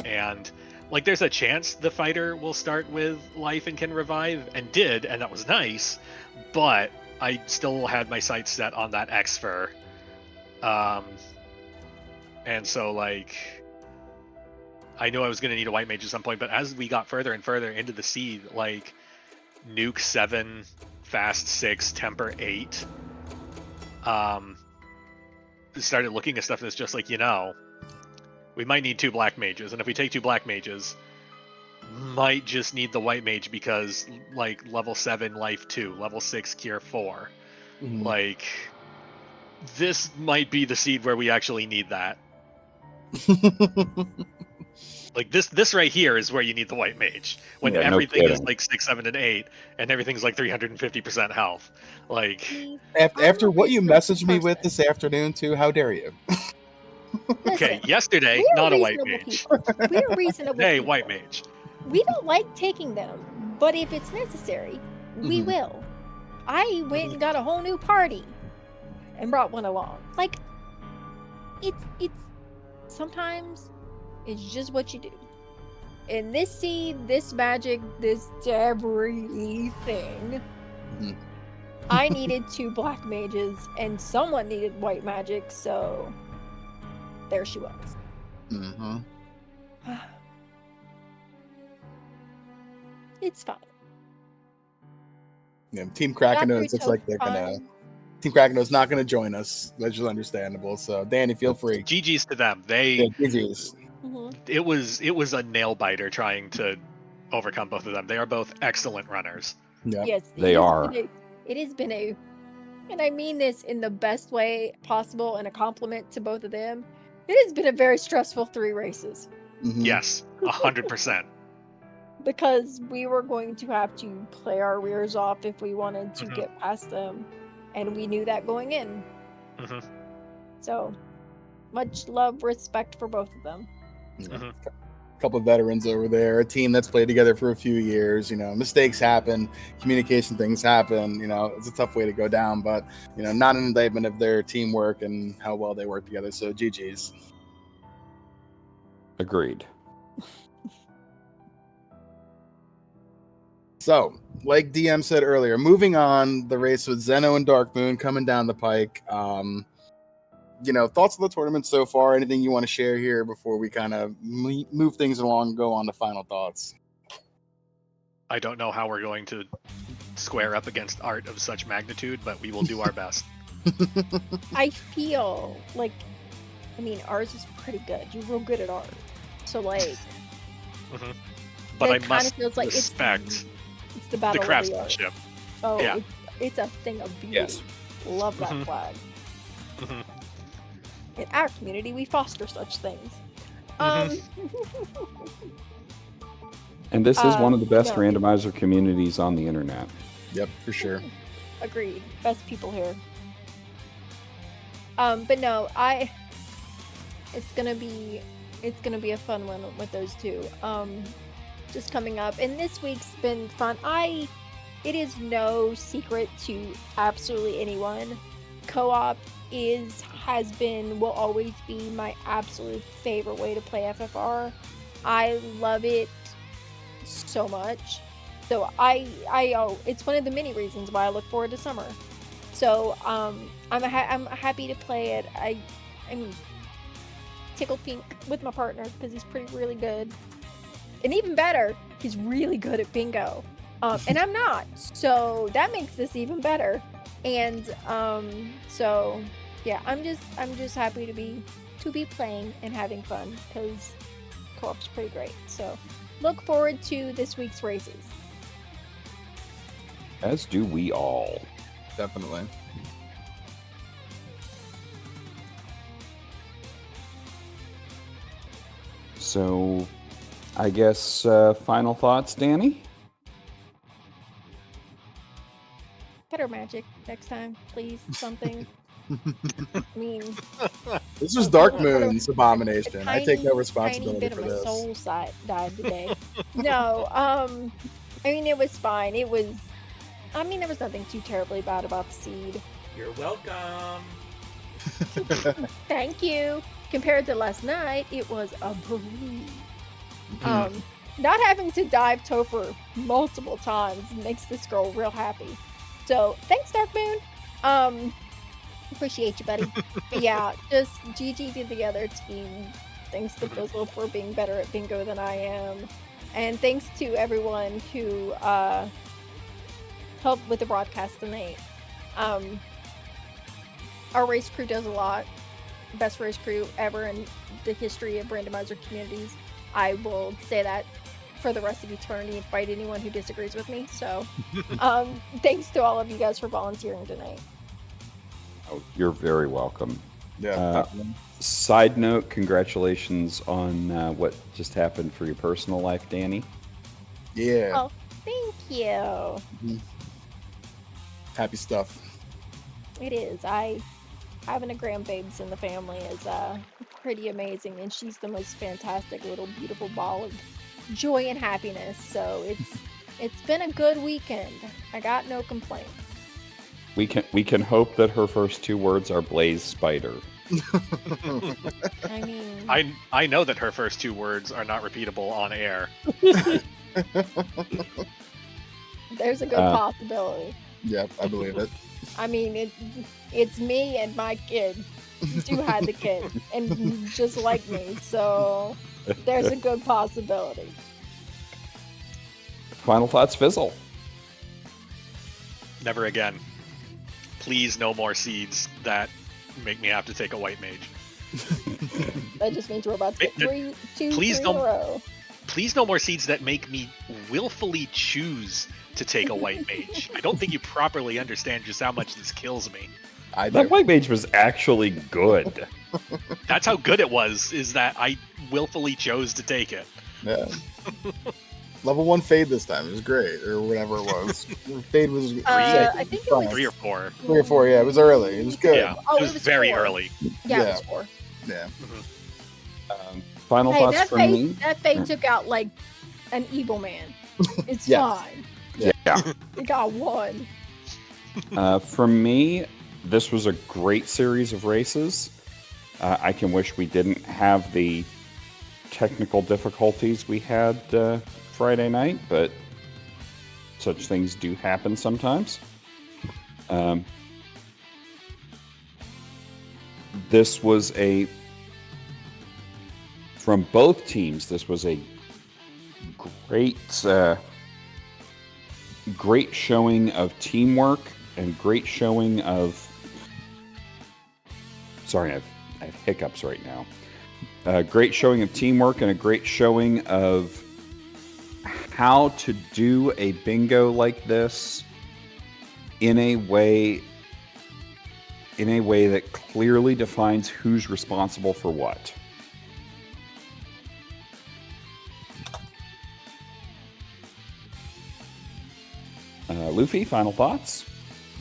And, like, there's a chance the fighter will start with life and can revive, and did, and that was nice, but I still had my sights set on that X-Fur. And so, like, I knew I was going to need a white mage at some point, but as we got further and further into the seed, like, Nuke 7, Fast 6, Temper 8, started looking at stuff that's just like, you know, we might need 2 black mages, and if we take 2 black mages, might just need the white mage because, like, level 7 life 2, level 6 cure 4. Mhm. Like, this might be the seed where we actually need that. Like, this right here is where you need the white mage when Yeah, no everything is kidding. like 6, 7, and 8, and everything's like 350% health. Like, See, After I'm a what you reasonable messaged me with person. this afternoon, too, how dare you? okay, Listen, yesterday we are not a white reasonable mage. people. We are reasonable Today people. white mage. We don't like taking them, but if it's necessary, we Mhm. will. I went and got a whole new party and brought one along. Like, it's sometimes it's just what you do. And this seed, this magic, this debris thing, Mhm. I needed 2 black mages and someone needed white magic, so there she was. Mhm. It's fine. Yeah, Team Got Kraken through looks till like they're gonna. fine. Team Kraken is not gonna join us, which is understandable. So, Danny, feel free. GG's to them. Yeah, GG's. Mhm. It was a nail biter trying to overcome both of them. They are both excellent runners. Yeah. Yes, They are. It has been a, and I mean this in the best way possible and a compliment to both of them. It has been a very stressful 3 races Mhm. Yes, 100%. because we were going to have to play our rears off if we wanted to Mhm. get past them, and we knew that going in. Mhm. So, much love, respect for both of them. Yeah. Mhm. Couple of veterans over there, a team that's played together for a few years. Mistakes happen, communication things happen. It's a tough way to go down, but not an indictment of their teamwork and how well they work together. So GG's. Agreed. So, like DM said earlier, moving on, the race with Zeno and Dark Moon coming down the pike. Thoughts on the tournament so far? Anything you want to share here before we kind of move things along and go on to final thoughts? I don't know how we're going to square up against art of such magnitude, but we will do our best. I feel like, ours is pretty good. You're real good at art. So, like, Mhm. But I that kinda must feels like respect it's the the battle of the art. craftsmanship. Oh, Yeah. it's a thing of beauty. Yes. Love that Mhm. flag. Mhm. In our community, we foster such things. And this is one of the best no. randomizer communities on the internet. Yep, for sure. Agreed. Best people here. But no, it's gonna be a fun one with those two. Just coming up, and this week's been fun. It is no secret to absolutely anyone. Co-op has been, will always be my absolute favorite way to play FFR. I love it so much. So it's one of the many reasons why I look forward to summer. So I'm happy to play it. I'm tickled pink with my partner because he's really good, and even better, he's really good at bingo, and I'm not. So that makes this even better. And so yeah, I'm just happy to be playing and having fun because co-op's pretty great. So look forward to this week's races. As do we all. Definitely. So, I guess final thoughts, Danny? Better magic next time, please. Something. I mean, This was Dark What a- Moon's abomination. I take no tiny responsibility bit for of my this. soul died today. No, it was fine. There was nothing too terribly bad about the seed. You're welcome. Thank you. Compared to last night, it was a breeze. Mhm. Not having to dive Topher multiple times makes this girl real happy. So thanks, Dark Moon. Appreciate you, buddy. But yeah, just GG to the other team. Thanks to Fizzle for being better at bingo than I am. And thanks to everyone who helped with the broadcast tonight. Our race crew does a lot. Best race crew ever in the history of randomizer communities. I will say that for the rest of eternity and fight anyone who disagrees with me. So, thanks to all of you guys for volunteering tonight. Oh, you're very welcome. Yeah. Side note, congratulations on what just happened for your personal life, Danny. Yeah. Oh, thank you. Happy stuff. It is. Having a grandbabies in the family is pretty amazing, and she's the most fantastic little beautiful ball of joy and happiness. So it's been a good weekend. I got no complaints. We can hope that her first 2 words are Blaze Spider. I mean, I know that her first 2 words are not repeatable on air. there's a good possibility. Yep, I believe it. I mean, it's me and my kid. You had the kid, and just like me, so there's a good possibility. Final thoughts, Fizzle. Never again. Please, no more seeds that make me have to take a white mage. That just means we're about to get three in a row. Please, no more seeds that make me willfully choose to take a white mage. I don't think you properly understand just how much this kills me. That white mage was actually good. That's how good it was, is that I willfully chose to take it. Yeah. Level 1 fade this time. It was great, or whatever it was. Fade was I think it was 3 or 4. 3 or 4, yeah. It was early. It was good. Yeah, it was very 4. early. Yeah, it was 4. Yeah. Final thoughts from me. That fade took out like an evil man. It's Yes. fine. Yeah. It got 1. From me, this was a great series of races. I can wish we didn't have the technical difficulties we had Friday night, but such things do happen sometimes. This was from both teams, this was a great showing of teamwork and great showing of... Sorry, I have hiccups right now. A great showing of teamwork and a great showing of how to do a bingo like this in a way that clearly defines who's responsible for what. Luffy, final thoughts?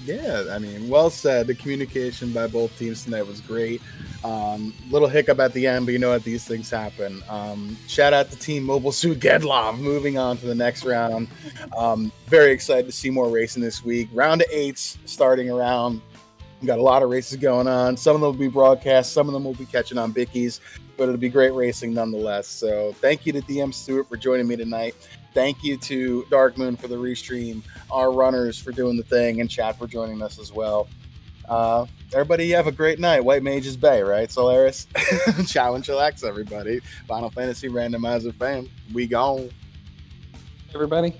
Yeah, I mean, well said. The communication by both teams tonight was great. Little hiccup at the end, but you know what? These things happen. Shout out to Team Mobile Suit Gedlav, moving on to the next round. Very excited to see more racing this week. Round of 8s starting around. We've got a lot of races going on. Some of them will be broadcast. Some of them will be catching on Bickies, but it'll be great racing nonetheless. So thank you to DM Stewart for joining me tonight. Thank you to Dark Moon for the restream, our runners for doing the thing, and chat for joining us as well. Everybody have a great night. White Mages Bay, right, Solaris? Ciao and chillax, everybody. Final Fantasy Randomizer fam. We gone. Everybody.